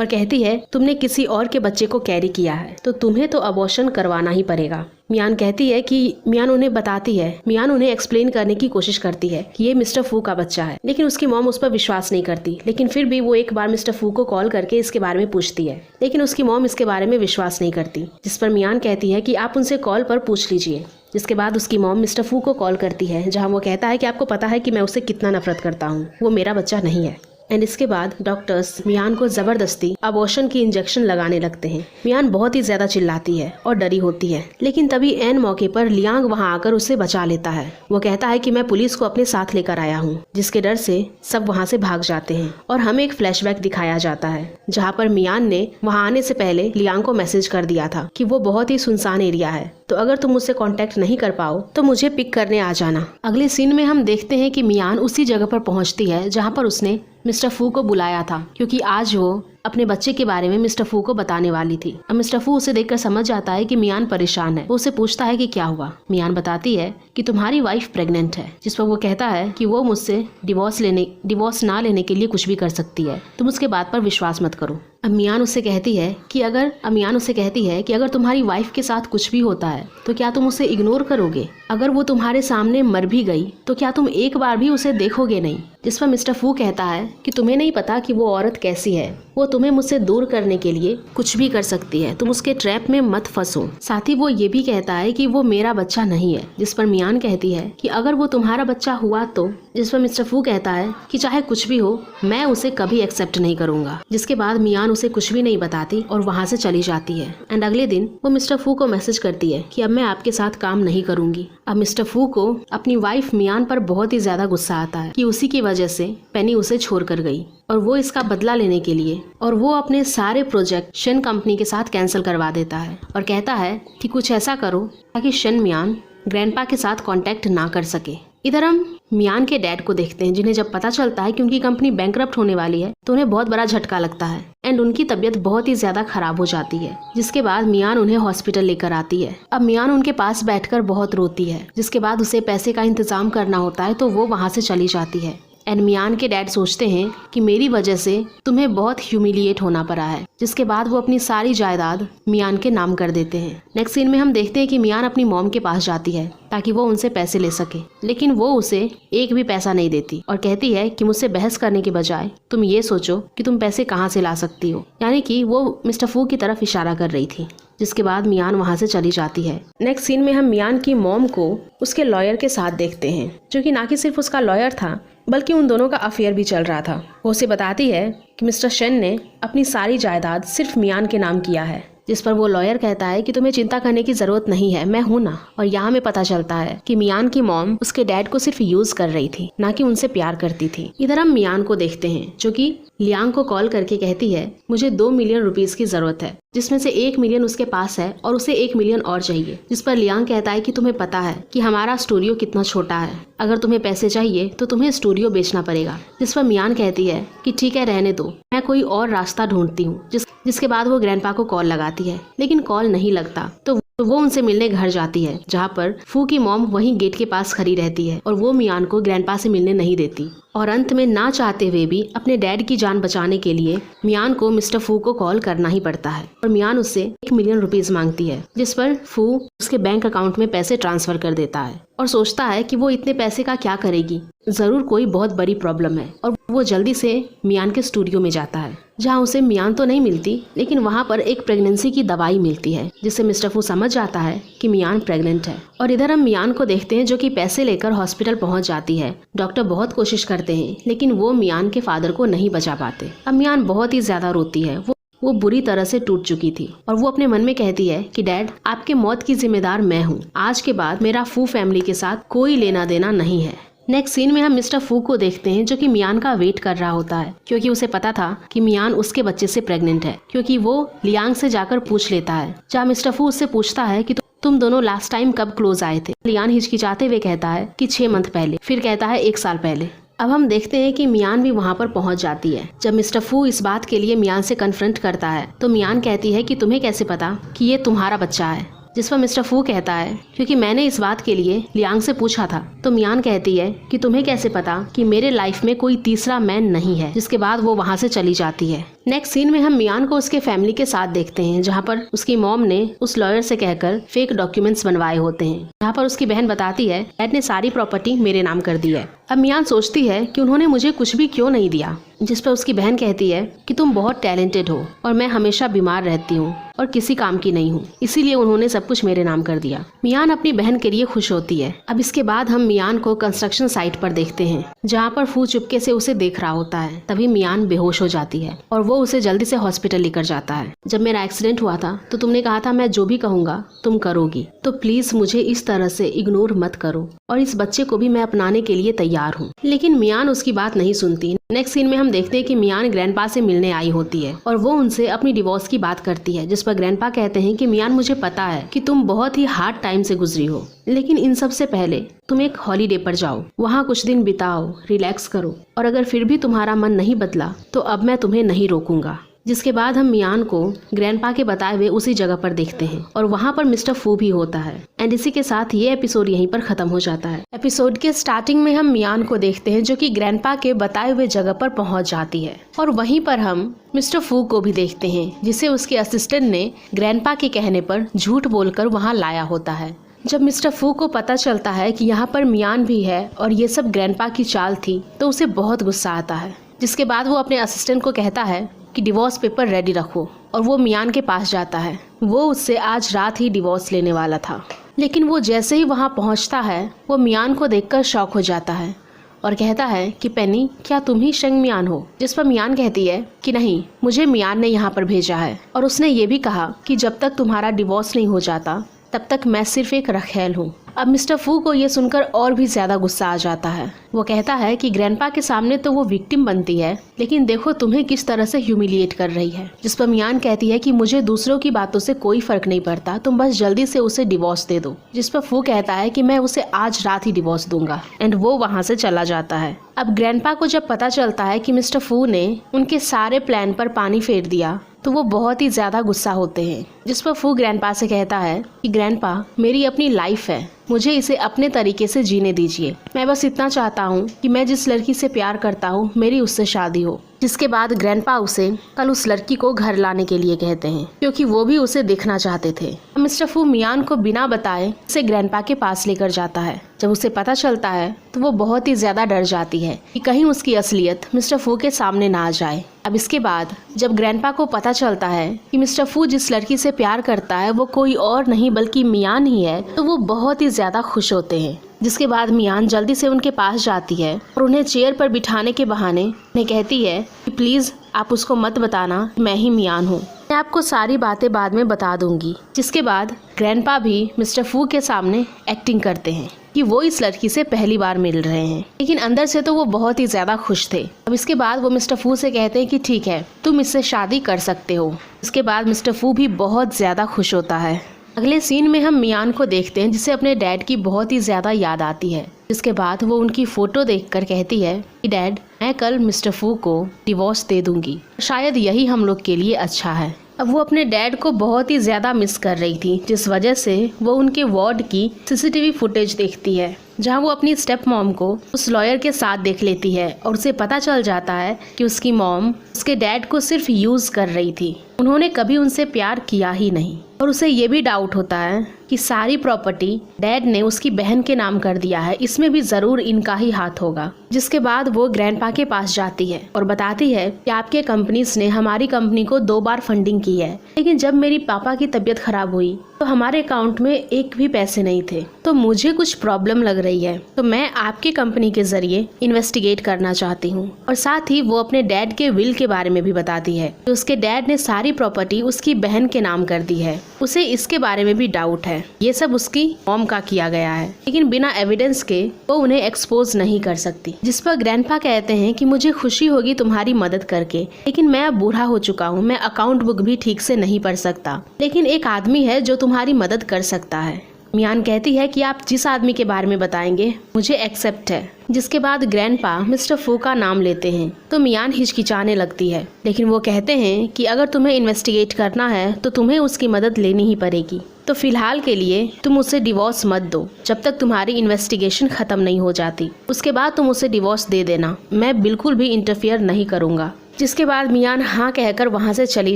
कहती है तुमने किसी और के बच्चे को कैरी किया है तो तुम्हें तो अबॉर्शन करवाना ही पड़ेगा। मियान कहती है कि मियान उन्हें एक्सप्लेन करने की कोशिश करती है कि ये मिस्टर फू का बच्चा है, लेकिन उसकी मॉम उस पर विश्वास नहीं करती। लेकिन फिर भी वो एक बार मिस्टर फू को कॉल करके इसके बारे में पूछती है, लेकिन उसकी मॉम इसके बारे में विश्वास नहीं करती। जिस पर मियान कहती है कि आप उनसे कॉल पर पूछ लीजिए। जिसके बाद उसकी मॉम मिस्टर फू को कॉल करती है जहां वो कहता है कि आपको पता है कि मैं उससे कितना नफरत करता हूँ, वो मेरा बच्चा नहीं है। एंड इसके बाद डॉक्टर्स मियान को जबरदस्ती अबॉर्शन की इंजेक्शन लगाने लगते हैं। मियान बहुत ही ज्यादा चिल्लाती है और डरी होती है, लेकिन तभी एन मौके पर लियांग वहां आकर उसे बचा लेता है। वो कहता है कि मैं पुलिस को अपने साथ लेकर आया हूँ, जिसके डर से सब वहां से भाग जाते हैं। और हमें एक फ्लैशबैक दिखाया जाता है जहाँ पर मियान ने वहां आने से पहले लियांग को मैसेज कर दिया था कि वो बहुत ही सुनसान एरिया है, तो अगर तुम मुझसे कांटेक्ट नहीं कर पाओ तो मुझे पिक करने आ जाना। अगले सीन में हम देखते हैं कि मियान उसी जगह पर पहुंचती है जहां पर उसने मिस्टर फू को बुलाया था, क्योंकि आज वो अपने बच्चे के बारे में मिस्टर फू को बताने वाली थी। अब मिस्टर फू उसे देखकर समझ जाता है कि मियान परेशान है। वो उसे पूछता है कि क्या हुआ। मियान बताती है कि तुम्हारी वाइफ प्रेग्नेंट है, जिस पर वो कहता है कि वो मुझसे डिवोर्स ना लेने के लिए कुछ भी कर सकती है, तुम उसके बात पर विश्वास मत करो। अब मियान उससे कहती है कि अगर तुम्हारी वाइफ के साथ कुछ भी होता है तो क्या तुम उसे इग्नोर करोगे? अगर वो तुम्हारे सामने मर भी गई तो क्या तुम एक बार भी उसे देखोगे नहीं? जिस पर मिस्टर फू कहता है कि तुम्हें नहीं पता कि वो औरत कैसी है, वो तुम्हें मुझसे दूर करने के लिए कुछ भी कर सकती है, तुम उसके ट्रैप में मत फंसो। साथ ही वो ये भी कहता है कि वो मेरा बच्चा नहीं है। जिस पर मियान कहती है कि अगर वो तुम्हारा बच्चा हुआ तो? जिस पर मिस्टर फू कहता है कि चाहे कुछ भी हो मैं उसे कभी एक्सेप्ट नहीं करूंगा। जिसके बाद मियान उसे कुछ भी नहीं बताती और वहाँ से चली जाती है। एंड अगले दिन वो मिस्टर फू को मैसेज करती है कि अब मैं आपके साथ काम नहीं करूंगी। अब मिस्टर फू को अपनी वाइफ मियान पर बहुत ही ज्यादा गुस्सा आता है कि उसी की वजह से पेनी उसे छोड़ कर गई, और वो इसका बदला लेने के लिए और वो अपने सारे प्रोजेक्ट शन कंपनी के साथ कैंसिल करवा देता है और कहता है कि कुछ ऐसा करो ताकि शन मियान ग्रैंडपा के साथ कांटेक्ट ना कर सके। इधर हम मियान के डैड को देखते हैं, जिन्हें जब पता चलता है कि उनकी कंपनी बैंकरप्ट होने वाली है तो उन्हें बहुत बड़ा झटका लगता है एंड उनकी तबीयत बहुत ही ज्यादा खराब हो जाती है। जिसके बाद मियान उन्हें हॉस्पिटल लेकर आती है। अब मियान उनके पास बैठकर बहुत रोती है। जिसके बाद उसे पैसे का इंतजाम करना होता है तो वो वहाँ से चली जाती है। एंड मियान के डैड सोचते हैं कि मेरी वजह से तुम्हें बहुत ह्यूमिलिएट होना पड़ा है। जिसके बाद वो अपनी सारी जायदाद मियान के नाम कर देते हैं। नेक्स्ट सीन में हम देखते हैं कि मियान अपनी मॉम के पास जाती है ताकि वो उनसे पैसे ले सके, लेकिन वो उसे एक भी पैसा नहीं देती और कहती है कि मुझसे बहस करने के बजाय तुम ये सोचो कि तुम पैसे कहाँ से ला सकती हो। यानी कि वो मिस्टर फू की तरफ इशारा कर रही थी। जिसके बाद मियान वहाँ से चली जाती है। नेक्स्ट सीन में हम मियान की मॉम को उसके लॉयर के साथ देखते हैं, जो कि ना कि सिर्फ उसका लॉयर था बल्कि उन दोनों का अफेयर भी चल रहा था। वो उसे बताती है कि मिस्टर शेन ने अपनी सारी जायदाद सिर्फ मियान के नाम किया है। जिस पर वो लॉयर कहता है कि तुम्हें चिंता करने की जरूरत नहीं है, मैं हूं ना। और यहाँ में पता चलता है कि मियान की मॉम उसके डैड को सिर्फ यूज कर रही थी, ना कि उनसे प्यार करती थी। इधर हम मियान को देखते हैं जो कि लियांग को कॉल करके कहती है मुझे 2 मिलियन रुपीस की जरूरत है, जिसमें से 1 मिलियन उसके पास है और उसे 1 मिलियन और चाहिए। जिस पर लियांग कहता है कि तुम्हें पता है कि हमारा स्टूडियो कितना छोटा है, अगर तुम्हें पैसे चाहिए तो तुम्हें स्टूडियो बेचना पड़ेगा। जिस पर मियान कहती है कि ठीक है रहने दो, मैं कोई और रास्ता ढूंढती हूँ। जिसके बाद वो ग्रैंडपा को कॉल लगाती है, लेकिन कॉल नहीं लगता तो वो उनसे मिलने घर जाती है, जहाँ पर फू की मॉम वहीं गेट के पास खड़ी रहती है और वो मियान को ग्रैंडपा से मिलने नहीं देती। और अंत में ना चाहते हुए भी अपने डैड की जान बचाने के लिए मियान को मिस्टर फू को कॉल करना ही पड़ता है और मियान उससे 1 मिलियन रुपीस मांगती है। जिस पर फू उसके बैंक अकाउंट में पैसे ट्रांसफर कर देता है और सोचता है कि वो इतने पैसे का क्या करेगी, जरूर कोई बहुत बड़ी प्रॉब्लम है। और वो जल्दी से मियान के स्टूडियो में जाता है, जहाँ उसे मियान तो नहीं मिलती लेकिन वहाँ पर एक प्रेगनेंसी की दवाई मिलती है, जिससे मिस्टर फू समझ जाता है कि मियान प्रेग्नेंट है। और इधर हम मियान को देखते हैं जो कि पैसे लेकर हॉस्पिटल पहुँच जाती है। डॉक्टर बहुत कोशिश करते हैं लेकिन वो मियान के फादर को नहीं बचा पाते। अब मियान बहुत ही ज्यादा रोती है, वो बुरी तरह से टूट चुकी थी और वो अपने मन में कहती है कि डैड आपके मौत की जिम्मेदार मैं हूँ, आज के बाद मेरा फू फैमिली के साथ कोई लेना देना नहीं है। नेक्स्ट सीन में हम मिस्टर फू को देखते हैं जो कि मियान का वेट कर रहा होता है, क्योंकि उसे पता था कि मियान उसके बच्चे से प्रेग्नेंट है, क्योंकि वो लियांग से जाकर पूछ लेता है, जहाँ मिस्टर फू उससे पूछता है कि तुम दोनों लास्ट टाइम कब क्लोज आए थे? लियान हिचकिचाते हुए कहता है कि 6 मंथ पहले, फिर कहता है 1 साल पहले। अब हम देखते हैं कि मियान भी वहाँ पर पहुँच जाती है। जब मिस्टर फू इस बात के लिए मियान से कन्फ्रंट करता है तो मियान कहती है कि तुम्हें कैसे पता कि ये तुम्हारा बच्चा है? जिस पर मिस्टर फू कहता है क्योंकि मैंने इस बात के लिए लियांग से पूछा था। तो मियान कहती है कि तुम्हें कैसे पता कि मेरे लाइफ में कोई तीसरा मैन नहीं है। जिसके बाद वो वहाँ से चली जाती है। नेक्स्ट सीन में हम मियान को उसके फैमिली के साथ देखते हैं, जहाँ पर उसकी मॉम ने उस लॉयर से कहकर फेक डॉक्यूमेंट्स बनवाए होते हैं। यहाँ पर उसकी बहन बताती है डैड ने सारी प्रॉपर्टी मेरे नाम कर दी है। अब मियान सोचती है कि उन्होंने मुझे कुछ भी क्यों नहीं दिया। जिस पर उसकी बहन कहती है कि तुम बहुत टैलेंटेड हो और मैं हमेशा बीमार रहती हूँ और किसी काम की नहीं हूँ, इसीलिए उन्होंने सब कुछ मेरे नाम कर दिया। मियान अपनी बहन के लिए खुश होती है। अब इसके बाद हम मियान को कंस्ट्रक्शन साइट पर देखते हैं, जहाँ पर फू चुपके से उसे देख रहा होता है। तभी मियान बेहोश हो जाती है और वो उसे जल्दी से हॉस्पिटल लेकर जाता है। जब मेरा एक्सीडेंट हुआ था तो तुमने कहा था मैं जो भी कहूँगा तुम करोगी, तो प्लीज मुझे इस तरह से इग्नोर मत करो और इस बच्चे को भी मैं अपनाने के लिए तैयार हूँ। लेकिन मियान उसकी बात नहीं सुनती। नेक्स्ट सीन में हम देखते हैं कि मियान ग्रैंडपा से मिलने आई होती है और वो उनसे अपनी डिवोर्स की बात करती है। जिस पर ग्रैंडपा कहते हैं कि मियान मुझे पता है कि तुम बहुत ही हार्ड टाइम से गुजरी हो, लेकिन इन सब से पहले तुम एक हॉलीडे पर जाओ, वहाँ कुछ दिन बिताओ, रिलैक्स करो, और अगर फिर भी तुम्हारा मन नहीं बदला तो अब मैं तुम्हें नहीं रोकूंगा। जिसके बाद हम मियान को ग्रैंडपा के बताए हुए उसी जगह पर देखते हैं और वहाँ पर मिस्टर फू भी होता है। एंड इसी के साथ ये एपिसोड यहीं पर खत्म हो जाता है। एपिसोड के स्टार्टिंग में हम मियान को देखते हैं जो कि ग्रैंडपा के बताए हुए जगह पर पहुँच जाती है और वहीं पर हम मिस्टर फू को भी देखते हैं, जिसे उसके असिस्टेंट ने ग्रैंडपा के कहने पर झूठ बोलकर वहाँ लाया होता है। जब मिस्टर फू को पता चलता है कि यहाँ पर मियान भी है और ये सब ग्रैंडपा की चाल थी तो उसे बहुत गुस्सा आता है। जिसके बाद वो अपने असिस्टेंट को कहता है कि डिवोर्स पेपर रेडी रखो और वो मियान के पास जाता है। वो उससे आज रात ही डिवोर्स लेने वाला था, लेकिन वो जैसे ही वहाँ पहुँचता है वो मियान को देखकर शॉक हो जाता है और कहता है कि पेनी, क्या तुम ही शेंग मियान हो? जिस पर मियान कहती है कि नहीं, मुझे मियान ने यहाँ पर भेजा है और उसने ये भी कहा कि जब तक तुम्हारा डिवोर्स नहीं हो जाता तब तक मैं सिर्फ एक रखेल हूँ। अब मिस्टर फू को ये सुनकर और भी ज्यादा गुस्सा आ जाता है। वो कहता है कि ग्रैंडपा के सामने तो वो विक्टिम बनती है, लेकिन देखो तुम्हें किस तरह से ह्यूमिलिएट कर रही है। जिस पर मियान कहती है कि मुझे दूसरों की बातों से कोई फर्क नहीं पड़ता, तुम बस जल्दी से उसे डिवोर्स दे दो। जिस पर फू कहता है कि मैं उसे आज रात ही डिवोर्स दूंगा एंड वो वहाँ से चला जाता है। अब ग्रैंडपा को जब पता चलता है कि मिस्टर फू ने उनके सारे प्लान पर पानी फेर दिया तो वो बहुत ही ज्यादा गुस्सा होते हैं। जिस पर फू ग्रैंडपा से कहता है कि ग्रैंडपा, मेरी अपनी लाइफ है, मुझे इसे अपने तरीके से जीने दीजिए। मैं बस इतना चाहता हूँ कि मैं जिस लड़की से प्यार करता हूँ मेरी उससे शादी हो। जिसके बाद ग्रैंडपा उसे कल उस लड़की को घर लाने के लिए कहते हैं क्योंकि वो भी उसे देखना चाहते थे। मिस्टर फू मियान को बिना बताए उसे ग्रैंडपा के पास लेकर जाता है। जब उसे पता चलता है तो वो बहुत ही ज्यादा डर जाती है कि कहीं उसकी असलियत मिस्टर फू के सामने ना आ जाए। अब इसके बाद जब ग्रैंडपा को पता चलता है कि मिस्टर फू जिस लड़की से प्यार करता है वो कोई और नहीं बल्कि मियान ही है तो वो बहुत ही ज्यादा खुश होते हैं। जिसके बाद मियान जल्दी से उनके पास जाती है और उन्हें चेयर पर बिठाने के बहाने उन्हें कहती है कि प्लीज आप उसको मत बताना मैं ही मियान हूँ, मैं आपको सारी बातें बाद में बता दूंगी। जिसके बाद ग्रैंडपा भी मिस्टर फू के सामने एक्टिंग करते हैं कि वो इस लड़की से पहली बार मिल रहे हैं, लेकिन अंदर से तो वो बहुत ही ज्यादा खुश थे। अब इसके बाद वो मिस्टर फू से कहते हैं कि ठीक है, तुम इससे शादी कर सकते हो। इसके बाद मिस्टर फू भी बहुत ज्यादा खुश होता है। अगले सीन में हम मियान को देखते हैं जिसे अपने डैड की बहुत ही ज्यादा याद आती है। जिसके बाद वो उनकी फोटो देखकर कहती है कि डैड, मैं कल मिस्टर फू को डिवोर्स दे दूंगी, शायद यही हम लोग के लिए अच्छा है। अब वो अपने डैड को बहुत ही ज्यादा मिस कर रही थी, जिस वजह से वो उनके वार्ड की सीसीटीवी फुटेज देखती है जहां वो अपनी स्टेप मॉम को उस लॉयर के साथ देख लेती है और उसे पता चल जाता है कि उसकी मॉम उसके डैड को सिर्फ यूज कर रही थी, उन्होंने कभी उनसे प्यार किया ही नहीं। और उसे ये भी डाउट होता है कि सारी प्रॉपर्टी डैड ने उसकी बहन के नाम कर दिया है, इसमें भी जरूर इनका ही हाथ होगा। जिसके बाद वो ग्रैंडपा के पास जाती है और बताती है कि आपके कंपनीज ने हमारी कंपनी को 2 बार फंडिंग की है, लेकिन जब मेरी पापा की तबीयत खराब हुई तो हमारे अकाउंट में एक भी पैसे नहीं थे, तो मुझे कुछ प्रॉब्लम लग रही है, तो मैं आपकी कंपनी के जरिए इन्वेस्टिगेट करना चाहती हूँ। और साथ ही वो अपने डैड के विल के बारे में भी बताती है कि उसके डैड ने सारी सारी प्रॉपर्टी उसकी बहन के नाम कर दी है। उसे इसके बारे में भी डाउट है। ये सब उसकी मॉम का किया गया है, लेकिन बिना एविडेंस के वो उन्हें एक्सपोज नहीं कर सकती। जिस पर ग्रैंडपा कहते हैं कि मुझे खुशी होगी तुम्हारी मदद करके, लेकिन मैं अब बूढ़ा हो चुका हूँ, मैं अकाउंट बुक भी ठीक से नहीं पढ़ सकता, लेकिन एक आदमी है जो तुम्हारी मदद कर सकता है। मियान कहती है कि आप जिस आदमी के बारे में बताएंगे मुझे एक्सेप्ट है। जिसके बाद ग्रैंडपा मिस्टर फू का नाम लेते हैं तो मियान हिचकिचाने लगती है, लेकिन वो कहते हैं कि अगर तुम्हें इन्वेस्टिगेट करना है तो तुम्हें उसकी मदद लेनी ही पड़ेगी। तो फिलहाल के लिए तुम उसे डिवोर्स मत दो जब तक तुम्हारी इन्वेस्टिगेशन खत्म नहीं हो जाती। उसके बाद तुम उसे डिवोर्स दे देना, मैं बिल्कुल भी इंटरफियर नहीं करूँगा। जिसके बाद मियान हाँ कहकर वहाँ से चली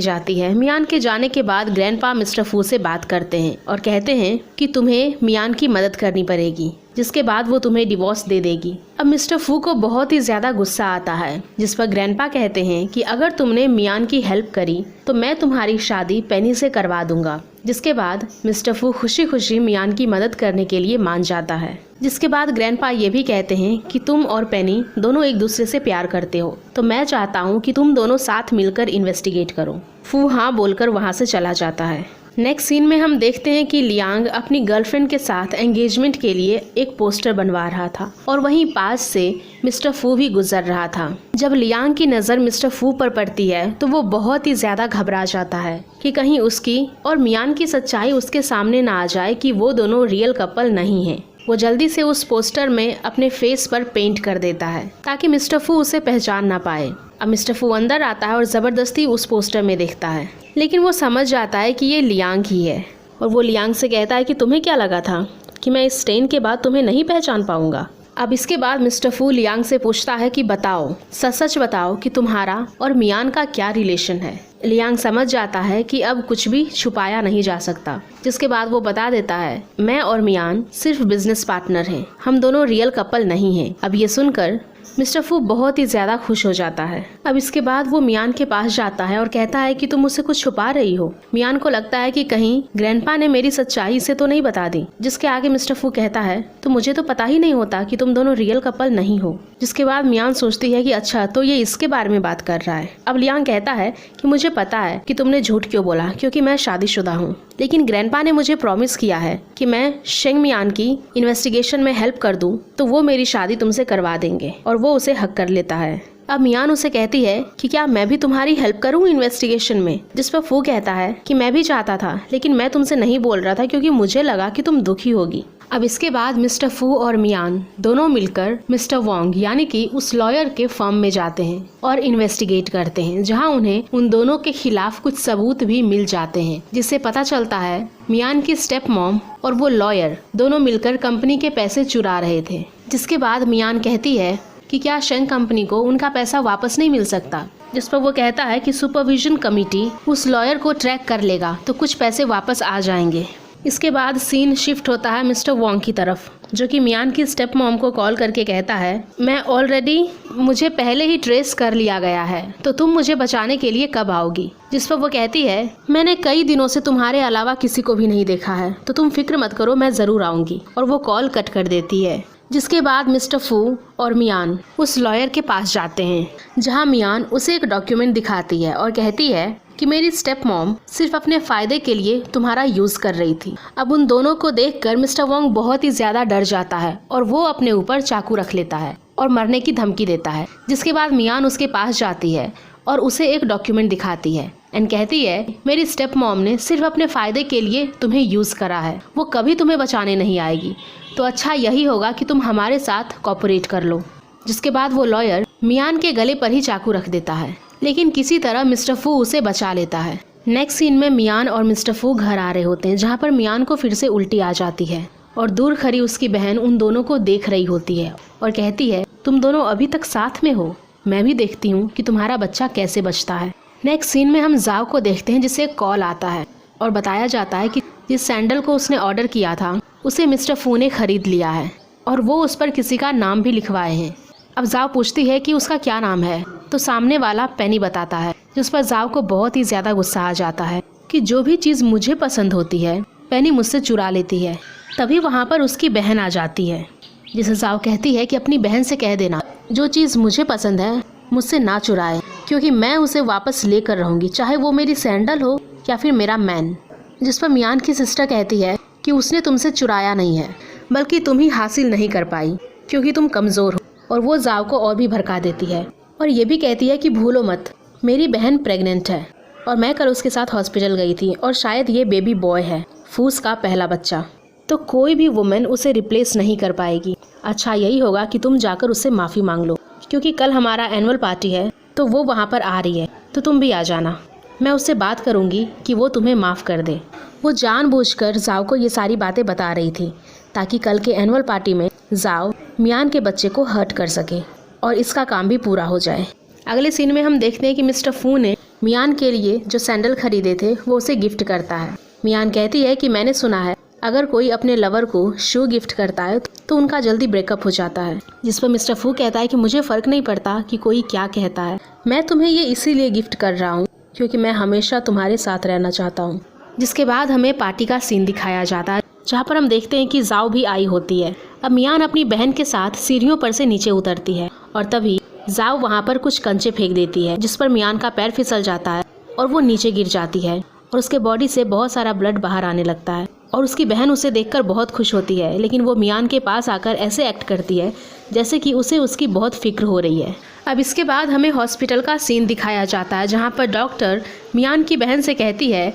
जाती है। मियान के जाने के बाद ग्रैंडपा मिस्टर फू से बात करते हैं और कहते हैं कि तुम्हें मियान की मदद करनी पड़ेगी, जिसके बाद वो तुम्हें डिवोर्स दे देगी। अब मिस्टर फू को बहुत ही ज्यादा गुस्सा आता है, जिस पर ग्रैंडपा कहते हैं कि अगर तुमने मियान की हेल्प करी तो मैं तुम्हारी शादी पेनी से करवा दूंगा। जिसके बाद मिस्टर फू खुशी खुशी मियान की मदद करने के लिए मान जाता है। जिसके बाद ग्रैंडपा ये भी कहते हैं कि तुम और पेनी दोनों एक दूसरे से प्यार करते हो, तो मैं चाहता हूँ कि तुम दोनों साथ मिलकर इन्वेस्टिगेट करो। फू हाँ बोलकर वहाँ से चला जाता है। नेक्स्ट सीन में हम देखते हैं कि लियांग अपनी गर्लफ्रेंड के साथ एंगेजमेंट के लिए एक पोस्टर बनवा रहा था और वहीं पास से मिस्टर फू भी गुजर रहा था। जब लियांग की नज़र मिस्टर फू पर पड़ती है तो वो बहुत ही ज़्यादा घबरा जाता है कि कहीं उसकी और मियान की सच्चाई उसके सामने ना आ जाए कि वो दोनों रियल कपल नहीं हैं। वो जल्दी से उस पोस्टर में अपने फेस पर पेंट कर देता है ताकि मिस्टर फू उसे पहचान ना पाए। अब मिस्टर फू अंदर आता है और ज़बरदस्ती उस पोस्टर में देखता है, लेकिन वो समझ जाता है कि ये लियांग ही है और वो लियांग से कहता है कि तुम्हें क्या लगा था कि मैं इस स्टेन के बाद तुम्हें नहीं पहचान पाऊंगा। अब इसके बाद मिस्टर फू लियांग से पूछता है कि बताओ, सच सच बताओ कि तुम्हारा और मियान का क्या रिलेशन है। लियांग समझ जाता है कि अब कुछ भी छुपाया नहीं जा सकता। जिसके बाद वो बता देता है मैं और मियान सिर्फ बिजनेस पार्टनर हैं, हम दोनों रियल कपल नहीं हैं। अब ये सुनकर मिस्टर फू बहुत ही ज्यादा खुश हो जाता है। अब इसके बाद वो मियान के पास जाता है और कहता है कि तुम मुझसे कुछ छुपा रही हो। मियान को लगता है कि कहीं ग्रैंडपा ने मेरी सच्चाई से तो नहीं बता दी। जिसके आगे मिस्टर फू कहता है तो मुझे तो पता ही नहीं होता कि तुम दोनों रियल कपल नहीं हो। जिसके बाद मियान सोचती है कि अच्छा तो ये इसके बारे में बात कर रहा है। अब लियांग कहता है कि मुझे पता है कि तुमने झूठ क्यों बोला, क्योंकि मैं शादीशुदा हूँ, लेकिन ग्रैंडपा ने मुझे प्रॉमिस किया है कि मैं शेंग मियान की इन्वेस्टिगेशन में हेल्प कर दूं तो वो मेरी शादी तुमसे करवा देंगे, और वो उसे हक कर लेता है। अब मियान उसे कहती है कि क्या मैं भी तुम्हारी हेल्प करूं इन्वेस्टिगेशन में। जिस पर फू कहता है कि मैं भी चाहता था, लेकिन मैं तुमसे नहीं बोल रहा था क्योंकि मुझे लगा कि तुम दुखी होगी। अब इसके बाद मिस्टर फू और मियान दोनों मिलकर मिस्टर वोंग यानी कि उस लॉयर के फर्म में जाते हैं और इन्वेस्टिगेट करते हैं, जहां उन्हें उन दोनों के खिलाफ कुछ सबूत भी मिल जाते हैं, जिससे पता चलता है मियान की स्टेप मॉम और वो लॉयर दोनों मिलकर कंपनी के पैसे चुरा रहे थे। जिसके बाद मियान कहती है कि क्या शेंग कंपनी को उनका पैसा वापस नहीं मिल सकता। जिस पर वो कहता है कि सुपरविजन कमेटी उस लॉयर को ट्रैक कर लेगा तो कुछ पैसे वापस आ जाएंगे। इसके बाद सीन शिफ्ट होता है मिस्टर वोंग की तरफ, जो कि मियान की स्टेप मॉम को कॉल करके कहता है मैं ऑलरेडी मुझे पहले ही ट्रेस कर लिया गया है, तो तुम मुझे बचाने के लिए कब आओगी। जिस पर वो कहती है मैंने कई दिनों से तुम्हारे अलावा किसी को भी नहीं देखा है, तो तुम फिक्र मत करो, मैं ज़रूर आऊँगी। और वो कॉल कट कर देती है। जिसके बाद मिस्टर फू और मियान उस लॉयर के पास जाते हैं, जहां मियान उसे एक डॉक्यूमेंट दिखाती है और कहती है कि मेरी स्टेप मॉम सिर्फ अपने फायदे के लिए तुम्हारा यूज कर रही थी। अब उन दोनों को देखकर मिस्टर वोंग बहुत ही ज्यादा डर जाता है और वो अपने ऊपर चाकू रख लेता है और मरने की धमकी देता है। जिसके बाद मियान उसके पास जाती है और उसे एक डॉक्यूमेंट दिखाती है एंड कहती है मेरी स्टेप मॉम ने सिर्फ अपने फायदे के लिए तुम्हें यूज करा है, वो कभी तुम्हें बचाने नहीं आएगी, तो अच्छा यही होगा कि तुम हमारे साथ कोऑपरेट कर लो। जिसके बाद वो लॉयर मियान के गले पर ही चाकू रख देता है, लेकिन किसी तरह मिस्टर फू उसे बचा लेता है। नेक्स्ट सीन में मियान और मिस्टर फू घर आ रहे होते हैं, जहाँ पर मियान को फिर से उल्टी आ जाती है और दूर खड़ी उसकी बहन उन दोनों को देख रही होती है और कहती है तुम दोनों अभी तक साथ में हो, मैं भी देखती हूँ कि तुम्हारा बच्चा कैसे बचता है। नेक्स्ट सीन में हम जाओ को देखते हैं, जिसे कॉल आता है और बताया जाता है कि जिस सैंडल को उसने ऑर्डर किया था उसे मिस्टर फू ने खरीद लिया है और वो उस पर किसी का नाम भी लिखवाए हैं। अब जाओ पूछती है कि उसका क्या नाम है, तो सामने वाला पेनी बताता है, जिस पर जाओ को बहुत ही ज्यादा गुस्सा आ जाता है कि जो भी चीज़ मुझे पसंद होती है पेनी मुझसे चुरा लेती है। तभी वहाँ पर उसकी बहन आ जाती है, जिसे जाओ कहती है कि अपनी बहन से कह देना जो चीज़ मुझे पसंद है मुझसे ना चुराए, क्योंकि मैं उसे वापस लेकर रहूँगी, चाहे वो मेरी सैंडल हो या फिर मेरा मैन। जिस पर मियान की सिस्टर कहती है कि उसने तुमसे चुराया नहीं है, बल्कि तुम ही हासिल नहीं कर पाई क्योंकि तुम कमज़ोर हो। और वो जाओ को और भी भड़का देती है और ये भी कहती है कि भूलो मत, मेरी बहन प्रेग्नेंट है और मैं कल उसके साथ हॉस्पिटल गई थी और शायद ये बेबी बॉय है, फूस का पहला बच्चा। तो कोई भी वुमेन उसे रिप्लेस नहीं कर पाएगी। अच्छा यही होगा कि तुम जाकर उससे माफ़ी मांग लो, क्योंकि कल हमारा एनुअल पार्टी है तो वो वहाँ पर आ रही है, तो तुम भी आ जाना। मैं उससे बात करूँगी कि वो तुम्हें माफ़ कर दे। वो जानबूझकर जाओ को ये सारी बातें बता रही थी ताकि कल के एनुअल पार्टी में जाओ मियान के बच्चे को हर्ट कर सके और इसका काम भी पूरा हो जाए। अगले सीन में हम देखते हैं कि मिस्टर फू ने मियान के लिए जो सैंडल खरीदे थे वो उसे गिफ्ट करता है। मियान कहती है कि मैंने सुना है अगर कोई अपने लवर को शू गिफ्ट करता है तो उनका जल्दी ब्रेकअप हो जाता है। जिस पर मिस्टर फू कहता है कि मुझे फ़र्क नहीं पड़ता कि कोई क्या कहता है, मैं तुम्हें ये इसीलिए गिफ्ट कर रहा हूँ क्योंकि मैं हमेशा तुम्हारे साथ रहना चाहता हूँ। जिसके बाद हमें पार्टी का सीन दिखाया जाता है जहाँ पर हम देखते हैं कि जाओ भी आई होती है। अब मियान अपनी बहन के साथ सीढ़ियों पर से नीचे उतरती है और तभी जाओ वहाँ पर कुछ कंचे फेंक देती है, जिस पर मियान का पैर फिसल जाता है और वो नीचे गिर जाती है और उसके बॉडी से बहुत सारा ब्लड बाहर आने लगता है। और उसकी बहन उसे देखकर बहुत खुश होती है, लेकिन वो मियान के पास आकर ऐसे एक्ट करती है जैसे कि उसे उसकी बहुत फिक्र हो रही है। अब इसके बाद हमें हॉस्पिटल का सीन दिखाया जाता है जहाँ पर डॉक्टर मियान की बहन से कहती है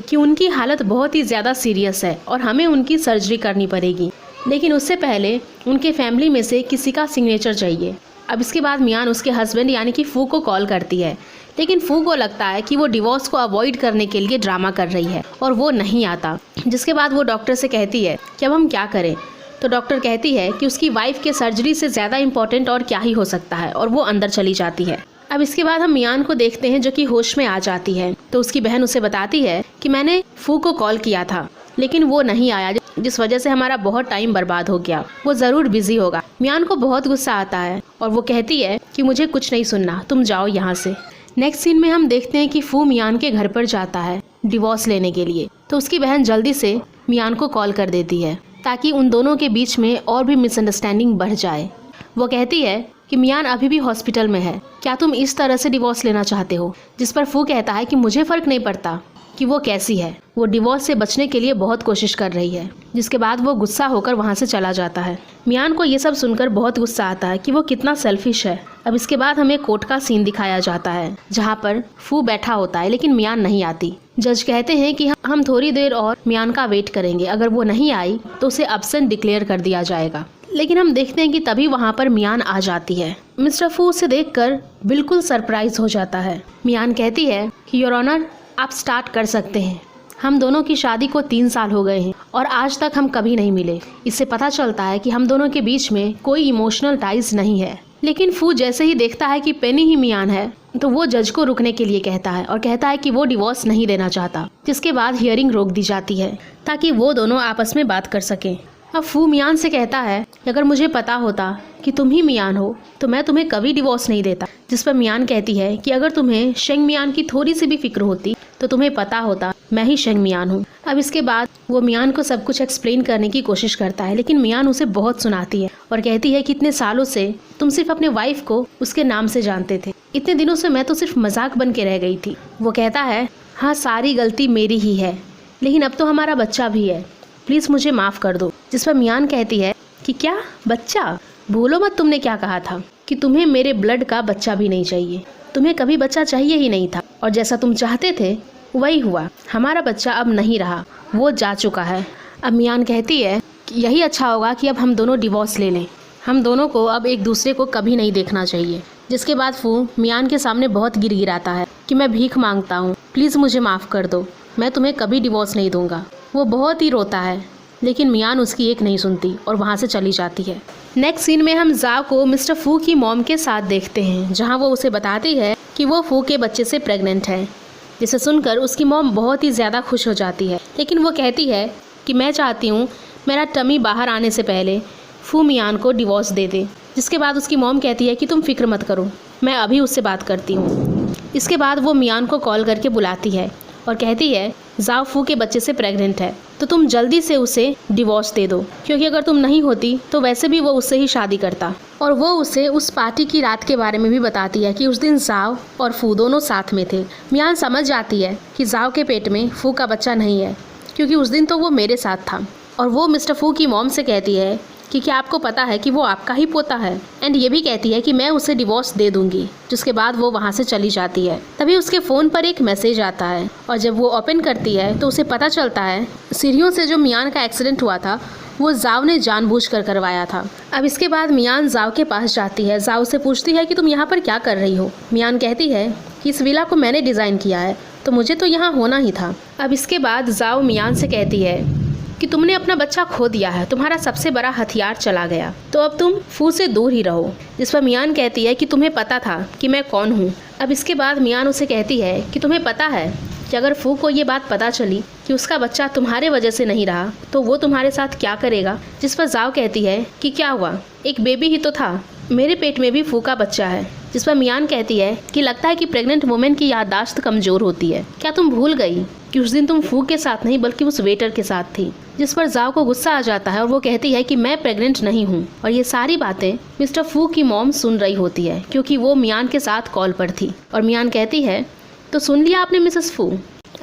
कि उनकी हालत बहुत ही ज़्यादा सीरियस है और हमें उनकी सर्जरी करनी पड़ेगी, लेकिन उससे पहले उनके फैमिली में से किसी का सिग्नेचर चाहिए। अब इसके बाद मियान उसके हस्बैंड यानी कि फू को कॉल करती है, लेकिन फू को लगता है कि वो डिवोर्स को अवॉइड करने के लिए ड्रामा कर रही है और वो नहीं आता। जिसके बाद वो डॉक्टर से कहती है कि अब हम क्या करें। तो डॉक्टर कहती है कि उसकी वाइफ के सर्जरी से ज़्यादा इम्पोर्टेंट और क्या ही हो सकता है, और वो अंदर चली जाती है। अब इसके बाद हम मियान को देखते हैं जो कि होश में आ जाती है। तो उसकी बहन उसे बताती है कि मैंने फू को कॉल किया था लेकिन वो नहीं आया, जिस वजह से हमारा बहुत टाइम बर्बाद हो गया, वो ज़रूर बिजी होगा। मियान को बहुत गुस्सा आता है और वो कहती है कि मुझे कुछ नहीं सुनना, तुम जाओ यहाँ से। नेक्स्ट सीन में हम देखते हैं कि फू मियान के घर पर जाता है डिवोर्स लेने के लिए। तो उसकी बहन जल्दी से मियान को कॉल कर देती है ताकि उन दोनों के बीच में और भी मिसअंडरस्टैंडिंग बढ़ जाए। वो कहती है कि मियान अभी भी हॉस्पिटल में है, क्या तुम इस तरह से डिवोर्स लेना चाहते हो। जिस पर फू कहता है कि मुझे फ़र्क नहीं पड़ता कि वो कैसी है, वो डिवोर्स से बचने के लिए बहुत कोशिश कर रही है। जिसके बाद वो गुस्सा होकर वहाँ से चला जाता है। मियान को ये सब सुनकर बहुत गुस्सा आता है कि वो कितना सेल्फिश है। अब इसके बाद हमें कोर्ट का सीन दिखाया जाता है जहाँ पर फू बैठा होता है लेकिन मियान नहीं आती। जज कहते हैं कि हम थोड़ी देर और मियान का वेट करेंगे, अगर वो नहीं आई तो उसे एब्सेंट डिक्लेयर कर दिया जाएगा। लेकिन हम देखते हैं कि तभी वहाँ पर मियान आ जाती है। मिस्टर फू उसे देखकर बिल्कुल सरप्राइज हो जाता है। मियान कहती है कि योर ऑनर, आप स्टार्ट कर सकते हैं। हम दोनों की शादी को 3 साल हो गए हैं और आज तक हम कभी नहीं मिले। इससे पता चलता है कि हम दोनों के बीच में कोई इमोशनल टाइज नहीं है। लेकिन फू जैसे ही देखता है कि पेनी ही मियान है तो वो जज को रुकने के लिए कहता है और कहता है कि वो डिवोर्स नहीं देना चाहता। जिसके बाद हियरिंग रोक दी जाती है ताकि वो दोनों आपस में बात कर सकें। अब फू मियान से कहता है कि अगर मुझे पता होता कि तुम ही मियान हो तो मैं तुम्हें कभी डिवोर्स नहीं देता। जिस पर मियान कहती है कि अगर तुम्हें शेंग मियान की थोड़ी सी भी फिक्र होती तो तुम्हें पता होता मैं ही शेंग मियान हूँ। अब इसके बाद वो मियान को सब कुछ एक्सप्लेन करने की कोशिश करता है, लेकिन मियान उसे बहुत सुनाती है और कहती है कि इतने सालों से तुम सिर्फ अपने वाइफ को उसके नाम से जानते थे, इतने दिनों से मैं तो सिर्फ मजाक बन के रह गई थी। वो कहता है हाँ, सारी गलती मेरी ही है, लेकिन अब तो हमारा बच्चा भी है, प्लीज़ मुझे माफ़ कर दो। जिस पर मियान कहती है कि क्या बच्चा, भूलो मत तुमने क्या कहा था कि तुम्हें मेरे ब्लड का बच्चा भी नहीं चाहिए, तुम्हें कभी बच्चा चाहिए ही नहीं था और जैसा तुम चाहते थे वही हुआ। हमारा बच्चा अब नहीं रहा, वो जा चुका है। अब मियान कहती है कि यही अच्छा होगा कि अब हम दोनों डिवोर्स ले लें, हम दोनों को अब एक दूसरे को कभी नहीं देखना चाहिए। जिसके बाद फू मियान के सामने बहुत गिड़गिड़ाता है कि मैं भीख मांगता हूँ, प्लीज़ मुझे माफ़ कर दो, मैं तुम्हें कभी डिवोर्स नहीं दूंगा। वो बहुत ही रोता है लेकिन मियान उसकी एक नहीं सुनती और वहाँ से चली जाती है। नेक्स्ट सीन में हम जाओ को मिस्टर फू की मॉम के साथ देखते हैं जहाँ वो उसे बताती है कि वो फू के बच्चे से प्रेग्नेंट है। जिसे सुनकर उसकी मॉम बहुत ही ज़्यादा खुश हो जाती है, लेकिन वो कहती है कि मैं चाहती हूँ मेरा टमी बाहर आने से पहले फू मियान को डिवोर्स दे दे। जिसके बाद उसकी मॉम कहती है कि तुम फिक्र मत करो, मैं अभी उससे बात करती हूँ। इसके बाद वो मियान को कॉल करके बुलाती है और कहती है जाओ फू के बच्चे से प्रेग्नेंट है तो तुम जल्दी से उसे डिवोर्स दे दो, क्योंकि अगर तुम नहीं होती तो वैसे भी वो उससे ही शादी करता। और वो उसे उस पार्टी की रात के बारे में भी बताती है कि उस दिन जाओ और फू दोनों साथ में थे। मियान समझ जाती है कि जाओ के पेट में फू का बच्चा नहीं है, क्योंकि उस दिन तो वो मेरे साथ था। और वो मिस्टर फू की मॉम से कहती है कि क्या आपको पता है कि वो आपका ही पोता है, एंड ये भी कहती है कि मैं उसे डिवोर्स दे दूंगी। जिसके बाद वो वहाँ से चली जाती है। तभी उसके फ़ोन पर एक मैसेज आता है, और जब वो ओपन करती है तो उसे पता चलता है सीढ़ियों से जो मियान का एक्सीडेंट हुआ था वो जाओ ने जानबूझकर करवाया था। अब इसके बाद मियान जाओ के पास जाती है। जाओ से पूछती है कि तुम यहाँ पर क्या कर रही हो। मियान कहती है कि इस विला को मैंने डिज़ाइन किया है, तो मुझे तो यहाँ होना ही था। अब इसके बाद जाओ मियान से कहती है कि तुमने अपना बच्चा खो दिया है, तुम्हारा सबसे बड़ा हथियार चला गया, तो अब तुम फू से दूर ही रहो। जिस पर मियान कहती है कि तुम्हें पता था कि मैं कौन हूँ। अब इसके बाद मियान उसे कहती है कि तुम्हें पता है कि अगर फू को ये बात पता चली कि उसका बच्चा तुम्हारे वजह से नहीं रहा तो वो तुम्हारे साथ क्या करेगा। जिस पर जाओ कहती है कि क्या हुआ, एक बेबी ही तो था, मेरे पेट में भी फू का बच्चा है। जिस पर मियान कहती है कि लगता है कि प्रेग्नेंट वुमेन की याददाश्त कमजोर होती है, क्या तुम भूल गई कि उस दिन तुम फू के साथ नहीं बल्कि उस वेटर के साथ थी। जिस पर जाओ को गुस्सा आ जाता है और वो कहती है कि मैं प्रेग्नेंट नहीं हूँ। और ये सारी बातें मिस्टर फू की मॉम सुन रही होती है, क्योंकि वो मियान के साथ कॉल पर थी। और मियान कहती है तो सुन लिया आपने मिसेस फू।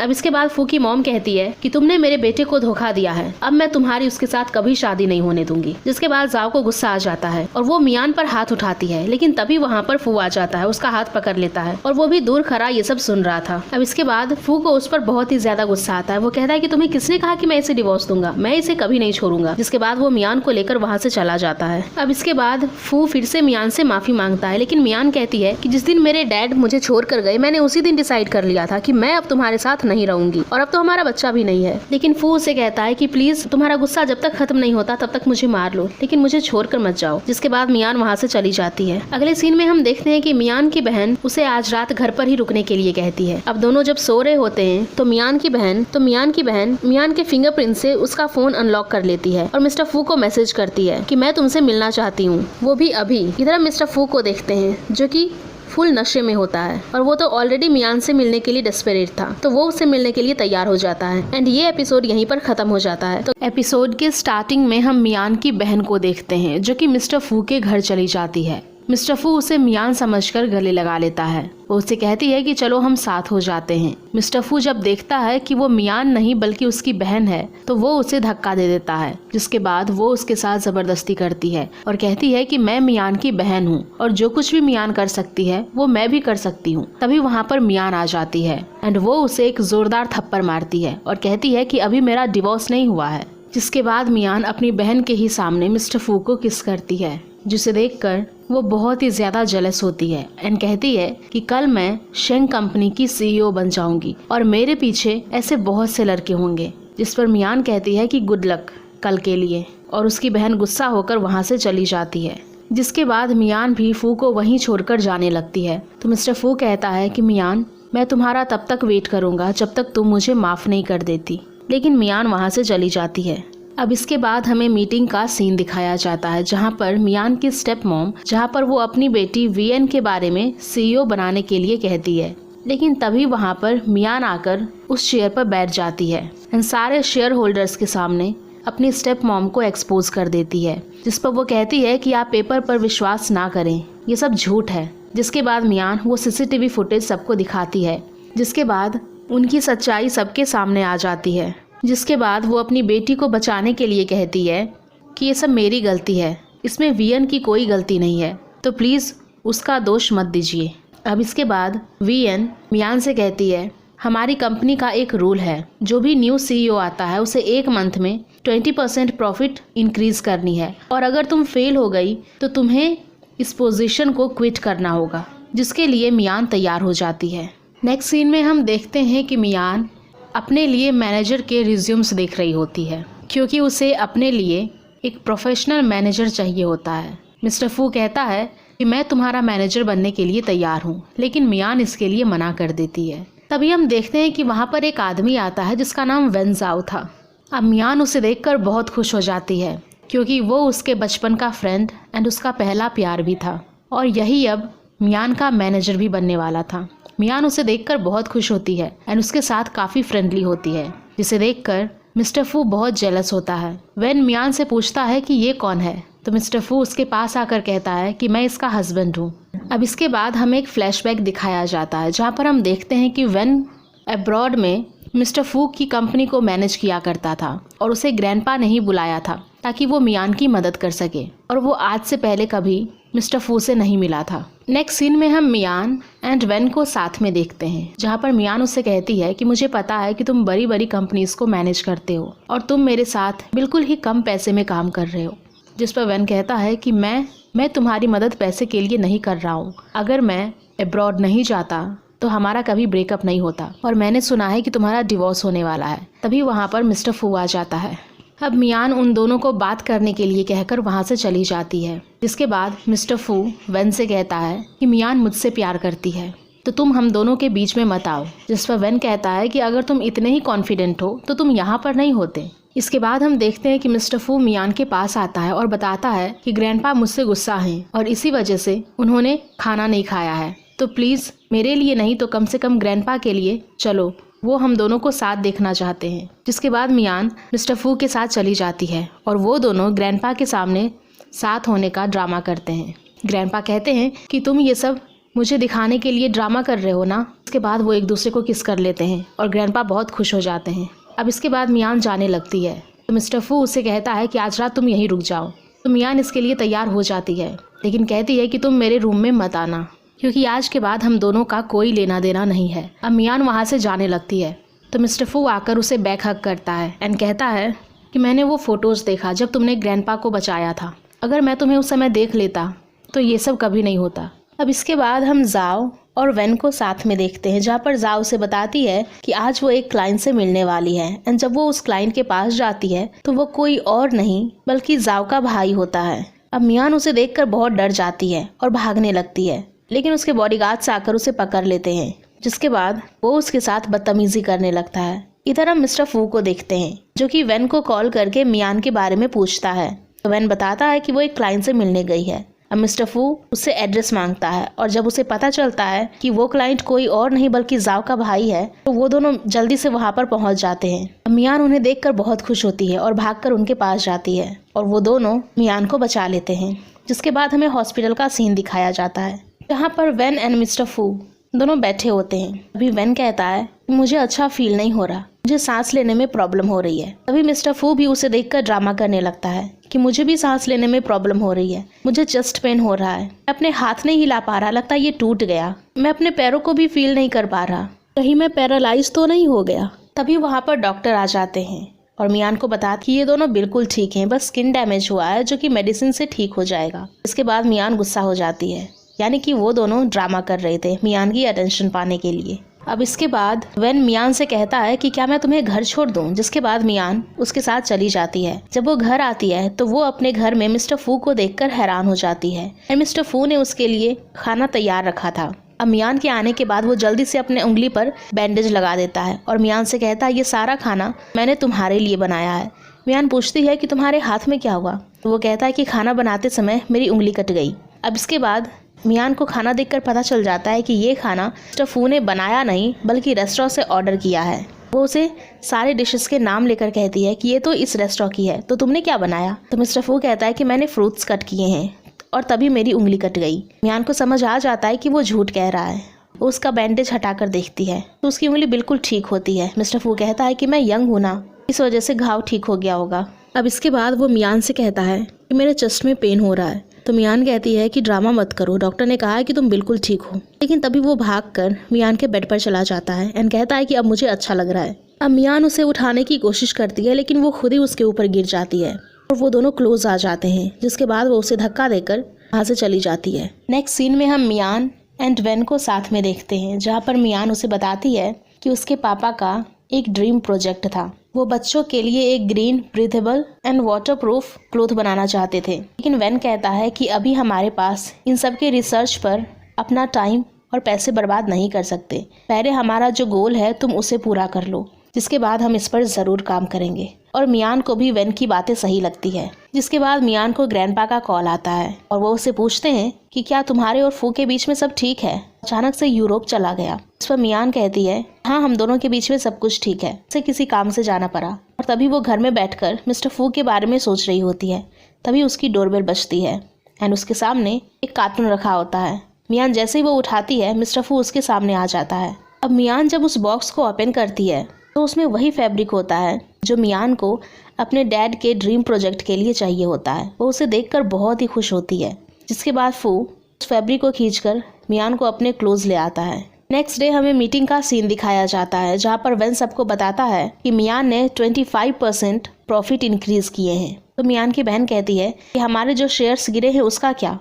अब इसके बाद फू की मॉम कहती है कि तुमने मेरे बेटे को धोखा दिया है, अब मैं तुम्हारी उसके साथ कभी शादी नहीं होने दूंगी। जिसके बाद जाओ को गुस्सा आ जाता है और वो मियान पर हाथ उठाती है, लेकिन तभी वहाँ पर फू आ जाता है, उसका हाथ पकड़ लेता है और वो भी दूर खड़ा ये सब सुन रहा था। अब इसके बाद फू को उस पर बहुत ही ज्यादा गुस्सा आता है। वो कहता है कि तुम्हें किसने कहा कि मैं इसे डिवोर्स दूंगा, मैं इसे कभी नहीं छोड़ूंगा। जिसके बाद वो मियान को लेकर वहाँ से चला जाता है। अब इसके बाद फू फिर से मियान से माफी मांगता है, लेकिन मियान कहती है कि जिस दिन मेरे डैड मुझे छोड़ कर गए मैंने उसी दिन डिसाइड कर लिया था कि मैं अब तुम्हारे साथ नहीं रहूंगी, और अब तो हमारा बच्चा भी नहीं है। लेकिन फू उसे कहता है कि प्लीज तुम्हारा गुस्सा जब तक खत्म नहीं होता तब तक मुझे मार लो, लेकिन मुझे छोड़कर मत जाओ। जिसके बाद मियान वहाँ से चली जाती है। अगले सीन में हम देखते हैं कि मियान की बहन उसे आज रात घर पर ही रुकने के लिए कहती है। अब दोनों जब सो रहे होते हैं तो मियान की बहन मियान के फिंगरप्रिंट से उसका फोन अनलॉक कर लेती है और मिस्टर फू को मैसेज करती है कि मैं तुमसे मिलना चाहती हूँ, वो भी अभी। इधर हम मिस्टर फू को देखते हैं जो कि फुल नशे में होता है, और वो तो ऑलरेडी मियान से मिलने के लिए डेस्परेट था, तो वो उससे मिलने के लिए तैयार हो जाता है। एंड ये एपिसोड यहीं पर खत्म हो जाता है। तो एपिसोड के स्टार्टिंग में हम मियान की बहन को देखते हैं जो कि मिस्टर फू के घर चली जाती है। मिस्टर फू उसे मियान समझकर गले लगा लेता है। वो उसे कहती है कि चलो हम साथ हो जाते हैं। मिस्टर फू जब देखता है कि वो मियान नहीं बल्कि उसकी बहन है तो वो उसे धक्का दे देता है। जिसके बाद वो उसके साथ जबरदस्ती करती है और कहती है कि मैं मियान की बहन हूँ और जो कुछ भी मियान कर सकती है वो मैं भी कर सकती हूँ। तभी वहाँ पर मियान आ जाती है एंड वो उसे एक जोरदार थप्पड़ मारती है और कहती है कि अभी मेरा डिवोर्स नहीं हुआ है। जिसके बाद मियान अपनी बहन के ही सामने मिस्टर फू को किस करती है, जिसे देखकर वो बहुत ही ज्यादा जेलस होती है एंड कहती है कि कल मैं शेंग कंपनी की सीईओ बन जाऊंगी और मेरे पीछे ऐसे बहुत से लड़के होंगे। जिस पर मियान कहती है कि गुड लक कल के लिए, और उसकी बहन गुस्सा होकर वहां से चली जाती है। जिसके बाद मियान भी फू को वहीं छोड़कर जाने लगती है। तो मिस्टर फू कहता है कि मियान मैं तुम्हारा तब तक वेट करूंगा जब तक तुम मुझे माफ नहीं कर देती, लेकिन मियान वहां से चली जाती है। अब इसके बाद हमें मीटिंग का सीन दिखाया जाता है जहां पर मियान की स्टेप मॉम जहां पर वो अपनी बेटी वीएन के बारे में सीईओ बनाने के लिए कहती है, लेकिन तभी वहां पर मियान आकर उस चेयर पर बैठ जाती है एंड सारे शेयर होल्डर्स के सामने अपनी स्टेप मॉम को एक्सपोज कर देती है। जिस पर वो कहती है कि आप पेपर पर विश्वास ना करें, ये सब झूठ है। जिसके बाद मियान वो सीसीटीवी फुटेज सबको दिखाती है, जिसके बाद उनकी सच्चाई सबके सामने आ जाती है। जिसके बाद वो अपनी बेटी को बचाने के लिए कहती है कि ये सब मेरी गलती है, इसमें वीएन की कोई गलती नहीं है, तो प्लीज़ उसका दोष मत दीजिए। अब इसके बाद वीएन मियान से कहती है हमारी कंपनी का एक रूल है, जो भी न्यू सीईओ आता है उसे 1 मंथ में 20% प्रॉफिट इंक्रीज करनी है, और अगर तुम फेल हो गई तो तुम्हें इस पोजीशन को क्विट करना होगा। जिसके लिए मियान तैयार हो जाती है। नेक्स्ट सीन में हम देखते हैं कि मियान अपने लिए मैनेजर के रिज्यूम्स देख रही होती है, क्योंकि उसे अपने लिए एक प्रोफेशनल मैनेजर चाहिए होता है। मिस्टर फू कहता है कि मैं तुम्हारा मैनेजर बनने के लिए तैयार हूँ, लेकिन मियान इसके लिए मना कर देती है। तभी हम देखते हैं कि वहाँ पर एक आदमी आता है जिसका नाम वेन जाओ था। अब मियान उसे देखकर बहुत खुश हो जाती है, क्योंकि वो उसके बचपन का फ्रेंड एंड उसका पहला प्यार भी था, और यही अब मियान का मैनेजर भी बनने वाला था। मियान उसे देखकर बहुत खुश होती है एंड उसके साथ काफ़ी फ्रेंडली होती है, जिसे देखकर मिस्टर फू बहुत जेलस होता है। वेन मियान से पूछता है कि ये कौन है, तो मिस्टर फू उसके पास आकर कहता है कि मैं इसका हस्बैंड हूँ। अब इसके बाद हमें एक फ्लैशबैक दिखाया जाता है जहाँ पर हम देखते हैं कि वेन अब्रॉड में मिस्टर फू की कंपनी को मैनेज किया करता था और उसे ग्रैंडपा ने ही बुलाया था ताकि वो मियान की मदद कर सके, और वो आज से पहले कभी मिस्टर फू से नहीं मिला था। नेक्स्ट सीन में हम मियान एंड वेन को साथ में देखते हैं जहाँ पर मियान उससे कहती है कि मुझे पता है कि तुम बड़ी बड़ी कंपनीज को मैनेज करते हो और तुम मेरे साथ बिल्कुल ही कम पैसे में काम कर रहे हो। जिस पर वेन कहता है कि मैं तुम्हारी मदद पैसे के लिए नहीं कर रहा हूँ। अगर मैं अब्रॉड नहीं जाता तो हमारा कभी ब्रेकअप नहीं होता, और मैंने सुना है कि तुम्हारा डिवोर्स होने वाला है। तभी वहाँ पर मिस्टर फू आ जाता है। अब मियान उन दोनों को बात करने के लिए कहकर वहाँ से चली जाती है। जिसके बाद मिस्टर फू वेन से कहता है कि मियान मुझसे प्यार करती है तो तुम हम दोनों के बीच में मत आओ। जिस पर वेन कहता है कि अगर तुम इतने ही कॉन्फिडेंट हो तो तुम यहाँ पर नहीं होते। इसके बाद हम देखते हैं कि मिस्टर फू मियान के पास आता है और बताता है कि ग्रैंडपा मुझसे गुस्सा हैं और इसी वजह से उन्होंने खाना नहीं खाया है, तो प्लीज़ मेरे लिए नहीं तो कम से कम ग्रैंडपा के लिए चलो, वो हम दोनों को साथ देखना चाहते हैं। जिसके बाद मियान मिस्टर फू के साथ चली जाती है और वो दोनों ग्रैंडपा के सामने साथ होने का ड्रामा करते हैं। ग्रैंडपा कहते हैं कि तुम ये सब मुझे दिखाने के लिए ड्रामा कर रहे हो ना। इसके बाद वो एक दूसरे को किस कर लेते हैं और ग्रैंडपा बहुत खुश हो जाते हैं। अब इसके बाद मियान जाने लगती है तो मिस्टर फू उससे कहता है कि आज रात तुम यहीं रुक जाओ। तो मियान इसके लिए तैयार हो जाती है, लेकिन कहती है कि तुम मेरे रूम में मत आना क्योंकि आज के बाद हम दोनों का कोई लेना देना नहीं है। अब मियान वहाँ से जाने लगती है तो मिस्टर फू आकर उसे बैक हग करता है एंड कहता है कि मैंने वो फ़ोटोज़ देखा जब तुमने ग्रैंडपा को बचाया था। अगर मैं तुम्हें उस समय देख लेता तो ये सब कभी नहीं होता। अब इसके बाद हम जाओ और वेन को साथ में देखते हैं जहाँ पर जाओ उसे बताती है कि आज वो एक क्लाइंट से मिलने वाली है एंड जब वो उस क्लाइंट के पास जाती है तो वो कोई और नहीं बल्कि जाओ का भाई होता है। अब मियान उसे देखकर बहुत डर जाती है और भागने लगती है, लेकिन उसके बॉडीगार्ड्स आकर उसे पकड़ लेते हैं। जिसके बाद वो उसके साथ बदतमीजी करने लगता है। इधर हम मिस्टर फू को देखते हैं जो कि वेन को कॉल करके मियान के बारे में पूछता है। तो वेन बताता है कि वो एक क्लाइंट से मिलने गई है। अब मिस्टर फू उससे एड्रेस मांगता है और जब उसे पता चलता है कि वो क्लाइंट कोई और नहीं बल्कि जाओ का भाई है तो वो दोनों जल्दी से वहाँ पर पहुँच जाते हैं। मियान उन्हें देखकर बहुत खुश होती है और भागकर उनके पास जाती है और वो दोनों मियान को बचा लेते हैं। जिसके बाद हमें हॉस्पिटल का सीन दिखाया जाता है जहाँ पर वेन एंड मिस्टर फू दोनों बैठे होते हैं। अभी वेन कहता है कि मुझे अच्छा फील नहीं हो रहा, मुझे सांस लेने में प्रॉब्लम हो रही है। अभी मिस्टर फू भी उसे देखकर ड्रामा करने लगता है कि मुझे भी सांस लेने में प्रॉब्लम हो रही है, मुझे चेस्ट पेन हो रहा है, मैं अपने हाथ नहीं हिला पा रहा, लगता है ये टूट गया, मैं अपने पैरों को भी फील नहीं कर पा रहा, कहीं मैं पैरालाइज तो नहीं हो गया। तभी वहाँ पर डॉक्टर आ जाते हैं और मियान को बता कि ये दोनों बिल्कुल ठीक हैं, बस स्किन डैमेज हुआ है जो कि मेडिसिन से ठीक हो जाएगा। इसके बाद मियान गुस्सा हो जाती है, यानी कि वो दोनों ड्रामा कर रहे थे मियान की अटेंशन पाने के लिए। अब इसके बाद वेन मियान से कहता है कि क्या मैं तुम्हें घर छोड़ दूं, जिसके बाद मियान उसके साथ चली जाती है। जब वो घर आती है तो वो अपने घर में मिस्टर फू को देखकर हैरान हो जाती है और मिस्टर फू ने उसके लिए खाना तैयार रखा था। अब मियान के आने के बाद वो जल्दी से अपने उंगली पर बैंडेज लगा देता है और मियान से कहता है ये सारा खाना मैंने तुम्हारे लिए बनाया है। मियान पूछती है कि तुम्हारे हाथ में क्या हुआ, तो वो कहता है कि खाना बनाते समय मेरी उंगली कट गई। अब इसके बाद मियान को खाना देखकर पता चल जाता है कि ये खाना मिस्टर फू ने बनाया नहीं बल्कि रेस्टोरेंट से ऑर्डर किया है। वो उसे सारे डिशेस के नाम लेकर कहती है कि ये तो इस रेस्टोरेंट की है, तो तुमने क्या बनाया। तो मिस्टर फू कहता है कि मैंने फ्रूट्स कट किए हैं और तभी मेरी उंगली कट गई। मियान को समझ आ जाता है कि वो झूठ कह रहा है। वो उसका बैंडेज हटाकर देखती है तो उसकी उंगली बिल्कुल ठीक होती है। मिस्टर फू कहता है कि मैं यंग हूँ ना, इस वजह से घाव ठीक हो गया होगा। अब इसके बाद वो मियान से कहता है कि मेरे चेस्ट में पेन हो रहा है। तो मियान कहती है कि ड्रामा मत करो, डॉक्टर ने कहा है कि तुम बिल्कुल ठीक हो। लेकिन तभी वो भागकर मियान के बेड पर चला जाता है एंड कहता है कि अब मुझे अच्छा लग रहा है। अब मियान उसे उठाने की कोशिश करती है लेकिन वो खुद ही उसके ऊपर गिर जाती है और वो दोनों क्लोज आ जाते हैं। जिसके बाद वो उसे धक्का देकर वहाँ से चली जाती है। नेक्स्ट सीन में हम मियान एंड वेन को साथ में देखते हैं जहाँ पर मियान उसे बताती है कि उसके पापा का एक ड्रीम प्रोजेक्ट था। वो बच्चों के लिए एक green, breathable and waterproof cloth बनाना चाहते थे, लेकिन वेन कहता है कि अभी हमारे पास इन सब के रिसर्च पर अपना टाइम और पैसे बर्बाद नहीं कर सकते। पहले हमारा जो गोल है तुम उसे पूरा कर लो, जिसके बाद हम इस पर ज़रूर काम करेंगे। और मियान को भी वेन की बातें सही लगती है। जिसके बाद मियान को ग्रैंडपा का कॉल आता है और वो उससे पूछते हैं कि क्या तुम्हारे और फू के बीच में सब ठीक है। अचानक से यूरोप चला गया। इस पर मियान कहती है हाँ हम दोनों के बीच में सब कुछ ठीक है, उसे किसी काम से जाना पड़ा। और तभी वो घर में बैठकर मिस्टर फू के बारे में सोच रही होती है। तभी उसकी डोरबेल बजती है एंड उसके सामने एक कार्टून रखा होता है। मियान जैसे ही वो उठाती है मिस्टर फू उसके सामने आ जाता है। अब मियान जब उस बॉक्स को ओपन करती है तो उसमें वही फैब्रिक होता है जो मियान को अपने डैड के ड्रीम प्रोजेक्ट के लिए चाहिए होता है। वो उसे देखकर बहुत ही खुश होती है, जिसके बाद फू उस फैब्रिक को खींचकर मियान को अपने क्लोज ले आता है। नेक्स्ट डे हमें मीटिंग का सीन दिखाया जाता है, जहाँ पर वेन सबको बताता है कि मियान ने 25% प्रॉफिट इंक्रीज किए हैं। तो मियान की बहन कहती है कि हमारे जो शेयर्स गिरे हैं उसका क्या,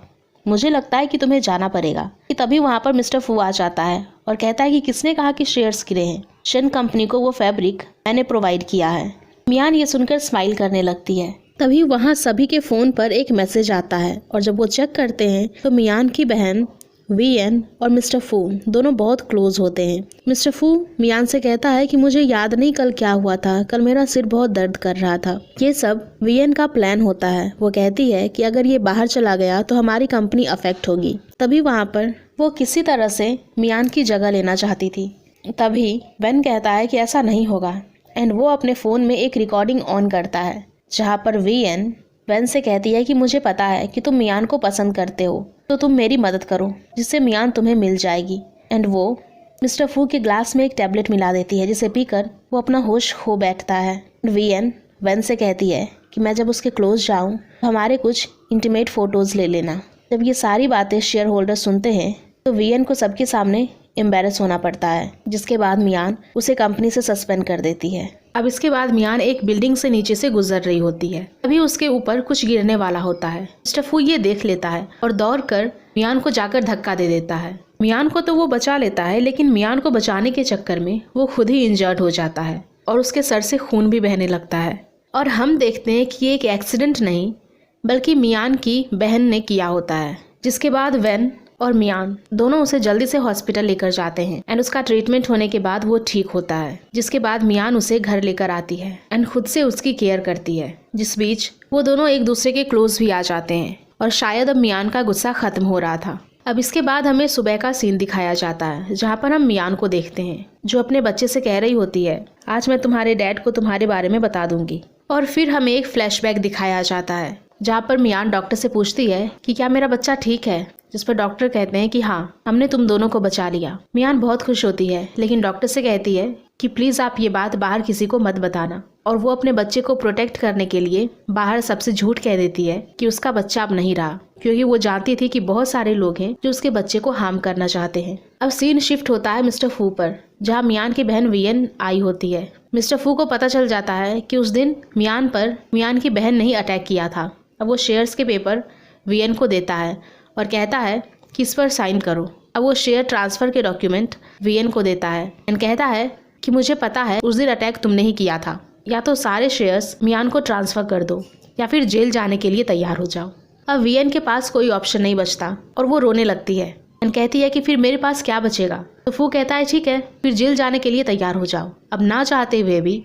मुझे लगता है कि तुम्हें जाना पड़ेगा। कि तभी वहाँ पर मिस्टर फू आ जाता है और कहता है कि किसने कहा कि शेयर्स गिरे हैं, शन कंपनी को वो फैब्रिक मैंने प्रोवाइड किया है। मियान ये सुनकर स्माइल करने लगती है। तभी वहाँ सभी के फ़ोन पर एक मैसेज आता है और जब वो चेक करते हैं तो मियान की बहन वीएन और मिस्टर फू दोनों बहुत क्लोज होते हैं। मिस्टर फू मियान से कहता है कि मुझे याद नहीं कल क्या हुआ था, कल मेरा सिर बहुत दर्द कर रहा था। ये सब वीएन का प्लान होता है। वो कहती है कि अगर ये बाहर चला गया तो हमारी कंपनी अफेक्ट होगी। तभी वहाँ पर वो किसी तरह से मियान की जगह लेना चाहती थी। तभी वेन कहता है कि ऐसा नहीं होगा एंड वो अपने फ़ोन में एक रिकॉर्डिंग ऑन करता है, जहाँ पर वीएन वेन से कहती है कि मुझे पता है कि तुम मियान को पसंद करते हो, तो तुम मेरी मदद करो जिससे मियान तुम्हें मिल जाएगी। एंड वो मिस्टर फू के ग्लास में एक टैबलेट मिला देती है, जिसे पीकर वो अपना होश खो बैठता है। वीएन वेन से कहती है कि मैं जब उसके क्लोज जाऊं तो हमारे कुछ इंटीमेट फ़ोटोज़ ले लेना। जब ये सारी बातें शेयर होल्डर सुनते हैं तो वीएन को सबके सामने एम्बेरस होना पड़ता है, जिसके बाद मियान उसे कंपनी से सस्पेंड कर देती है। अब इसके बाद मियान एक बिल्डिंग से नीचे से गुजर रही होती है। तभी उसके ऊपर कुछ गिरने वाला होता है। मिस्टर फू ये देख लेता है और दौड़कर मियान को जाकर धक्का दे देता है। मियान को तो वो बचा लेता है, लेकिन मियान को बचाने के चक्कर में वो खुद ही इंजर्ड हो जाता है और उसके सर से खून भी बहने लगता है। और हम देखते हैं कि ये एक एक्सीडेंट नहीं बल्कि मियान की बहन ने किया होता है। जिसके बाद वेन और मियान दोनों उसे जल्दी से हॉस्पिटल लेकर जाते हैं एंड उसका ट्रीटमेंट होने के बाद वो ठीक होता है। जिसके बाद मियान उसे घर लेकर आती है एंड खुद से उसकी केयर करती है। जिस बीच वो दोनों एक दूसरे के क्लोज भी आ जाते हैं और शायद अब मियान का गुस्सा खत्म हो रहा था। अब इसके बाद हमें सुबह का सीन दिखाया जाता है, जहाँ पर हम मियान को देखते हैं जो अपने बच्चे से कह रही होती है आज मैं तुम्हारे डैड को तुम्हारे बारे में बता दूंगी। और फिर हमें एक फ्लैशबैक दिखाया जाता है, जहाँ पर मियान डॉक्टर से पूछती है कि क्या मेरा बच्चा ठीक है, जिस पर डॉक्टर कहते हैं कि हाँ हमने तुम दोनों को बचा लिया। मियान बहुत खुश होती है, लेकिन डॉक्टर से कहती है कि प्लीज़ आप ये बात बाहर किसी को मत बताना। और वो अपने बच्चे को प्रोटेक्ट करने के लिए बाहर सबसे झूठ कह देती है कि उसका बच्चा अब नहीं रहा, क्योंकि वो जानती थी कि बहुत सारे लोग हैं जो उसके बच्चे को हार्म करना चाहते हैं। अब सीन शिफ्ट होता है मिस्टर फू पर, जहाँ मियान की बहन वीएन आई होती है। मिस्टर फू को पता चल जाता है कि उस दिन मियान पर मियान की बहन ने ही अटैक किया था। अब वो शेयर्स के पेपर वीएन को देता है और कहता है कि इस पर साइन करो। अब वो शेयर ट्रांसफ़र के डॉक्यूमेंट वीएन को देता है एंड कहता है कि मुझे पता है उस दिन अटैक तुमने ही किया था, या तो सारे शेयर्स मियान को ट्रांसफ़र कर दो या फिर जेल जाने के लिए तैयार हो जाओ। अब वीएन के पास कोई ऑप्शन नहीं बचता और वो रोने लगती है एंड कहती है कि फिर मेरे पास क्या बचेगा। तो फू कहता है ठीक है फिर जेल जाने के लिए तैयार हो जाओ। अब ना चाहते हुए भी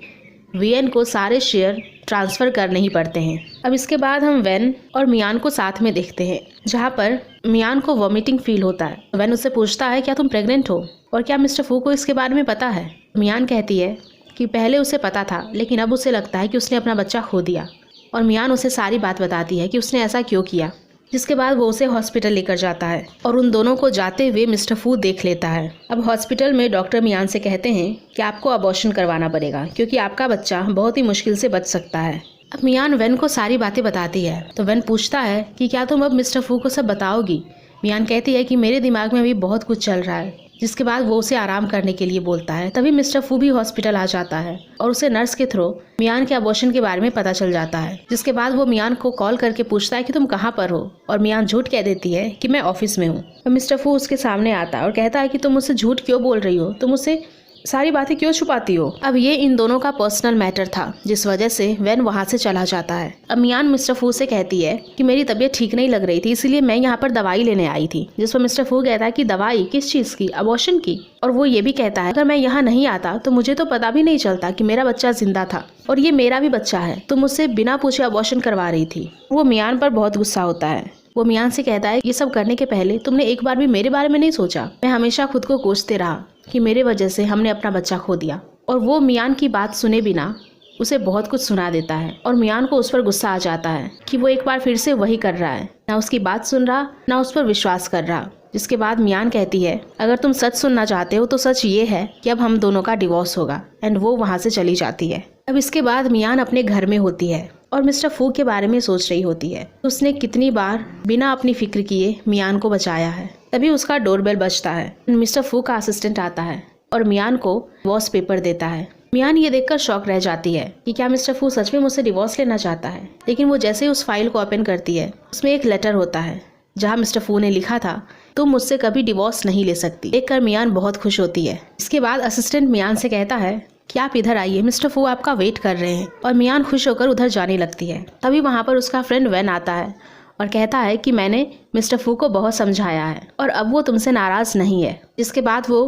वीएन को सारे शेयर ट्रांसफ़र करने ही पड़ते हैं। अब इसके बाद हम वेन और मियान को साथ में देखते हैं, जहाँ पर मियान को वॉमिटिंग फील होता है। वेन उससे पूछता है क्या तुम प्रेग्नेंट हो और क्या मिस्टर फू को इसके बारे में पता है। मियान कहती है कि पहले उसे पता था, लेकिन अब उसे लगता है कि उसने अपना बच्चा खो दिया। और मियान उसे सारी बात बताती है कि उसने ऐसा क्यों किया। जिसके बाद वो उसे हॉस्पिटल लेकर जाता है और उन दोनों को जाते हुए मिस्टर फू देख लेता है। अब हॉस्पिटल में डॉक्टर मियान से कहते हैं कि आपको अबॉर्शन करवाना पड़ेगा, क्योंकि आपका बच्चा बहुत ही मुश्किल से बच सकता है। अब मियान वेन को सारी बातें बताती है, तो वेन पूछता है कि क्या तुम अब मिस्टर फू को सब बताओगी। मियान कहती है कि मेरे दिमाग में अभी बहुत कुछ चल रहा है। जिसके बाद वो उसे आराम करने के लिए बोलता है। तभी मिस्टर फू भी हॉस्पिटल आ जाता है और उसे नर्स के थ्रू मियान के अबॉर्शन के बारे में पता चल जाता है। जिसके बाद वो मियान को कॉल करके पूछता है कि तुम कहाँ पर हो, और मियान झूठ कह देती है कि मैं ऑफिस में हूँ। तो मिस्टर फू उसके सामने आता है और कहता है कि तुम मुझसे झूठ क्यों बोल रही हो, तुम मुझसे सारी बातें क्यों छुपाती हो। अब ये इन दोनों का पर्सनल मैटर था, जिस वजह से वेन वहाँ से चला जाता है। अब मियान मिस्टर फू से कहती है कि मेरी तबीयत ठीक नहीं लग रही थी, इसीलिए मैं यहाँ पर दवाई लेने आई थी। जिस पर मिस्टर फू कहता है कि दवाई किस चीज़ की, अबॉर्शन की। और वो ये भी कहता है अगर मैं यहाँ नहीं आता तो मुझे तो पता भी नहीं चलता कि मेरा बच्चा जिंदा था, और ये मेरा भी बच्चा है, तो मुझसे बिना पूछे अबॉर्शन करवा रही थी। वो मियान पर बहुत गुस्सा होता है। वो मियान से कहता है ये सब करने के पहले तुमने एक बार भी मेरे बारे में नहीं सोचा। मैं हमेशा खुद को कोसते रहा कि मेरे वजह से हमने अपना बच्चा खो दिया। और वो मियान की बात सुने बिना उसे बहुत कुछ सुना देता है और मियान को उस पर गुस्सा आ जाता है कि वो एक बार फिर से वही कर रहा है, ना उसकी बात सुन रहा ना उस पर विश्वास कर रहा। जिसके बाद मियान कहती है अगर तुम सच सुनना चाहते हो तो सच ये है कि अब हम दोनों का डिवोर्स होगा। एंड वो वहाँ से चली जाती है। अब इसके बाद मियान अपने घर में होती है और मिस्टर फू के बारे में सोच रही होती है। उसने कितनी बार बिना अपनी फिक्र किए मियान को बचाया है। तभी उसका डोरबेल बजता है। मिस्टर फू का असिस्टेंट आता है और मियान को डिवोर्स पेपर देता है। मियान ये देखकर शॉक रह जाती है कि क्या मिस्टर फू सच में मुझसे डिवोर्स लेना चाहता है। लेकिन वो जैसे ही उस फाइल को ओपन करती है उसमें एक लेटर होता है जहाँ मिस्टर फू ने लिखा था तुम मुझसे कभी डिवोर्स नहीं ले सकती। देखकर मियान बहुत खुश होती है। इसके बाद असिस्टेंट मियान से कहता है कि आप इधर आइए, मिस्टर फू आपका वेट कर रहे हैं। और मियान खुश होकर उधर जाने लगती है। तभी वहाँ पर उसका फ्रेंड वैन आता है और कहता है कि मैंने मिस्टर फू को बहुत समझाया है और अब वो तुमसे नाराज नहीं है। जिसके बाद वो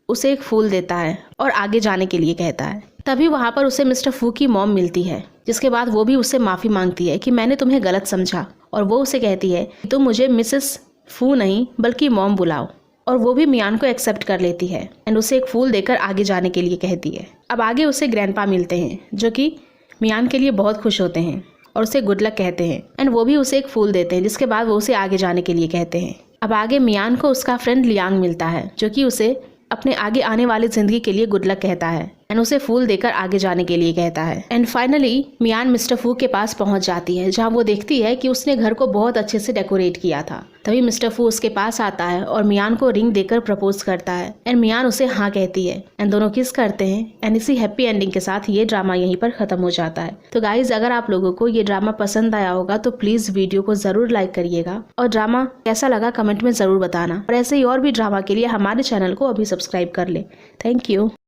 उसे एक फूल देता है और आगे जाने के लिए कहता है। तभी वहाँ पर उसे मिस्टर फू की मॉम मिलती है। जिसके बाद वो भी उससे माफ़ी मांगती है कि मैंने तुम्हें गलत समझा। और वो उसे कहती है कि तुम मुझे मिसेस फू नहीं बल्कि मॉम बुलाओ। और वो भी मियान को एक्सेप्ट कर लेती है एंड उसे एक फूल देकर आगे जाने के लिए कहती है। अब आगे उसे ग्रैंडपा मिलते हैं जो कि मियान के लिए बहुत खुश होते हैं और उसे गुड लक कहते हैं एंड वो भी उसे एक फूल देते हैं। जिसके बाद वो उसे आगे जाने के लिए कहते हैं। अब आगे मियान को उसका फ्रेंड लियांग मिलता है जो कि उसे अपने आगे आने वाली जिंदगी के लिए गुड लक कहता है एंड उसे फूल देकर आगे जाने के लिए कहता है। एंड फाइनली मियान मिस्टर फू के पास पहुंच जाती है जहां वो देखती है कि उसने घर को बहुत अच्छे से डेकोरेट किया था। तभी मिस्टर फू उसके पास आता है और मियान को रिंग देकर प्रपोज करता है एंड मियान उसे हाँ कहती है एंड दोनों किस करते हैं। एंड इसी हैप्पी एंडिंग के साथ ये ड्रामा यहीं पर खत्म हो जाता है। तो गाइज अगर आप लोगों को ये ड्रामा पसंद आया होगा तो प्लीज वीडियो को जरूर लाइक करिएगा और ड्रामा कैसा लगा कमेंट में जरूर बताना। और ऐसे ही और भी ड्रामा के लिए हमारे चैनल को अभी सब्सक्राइब कर ले। Thank you.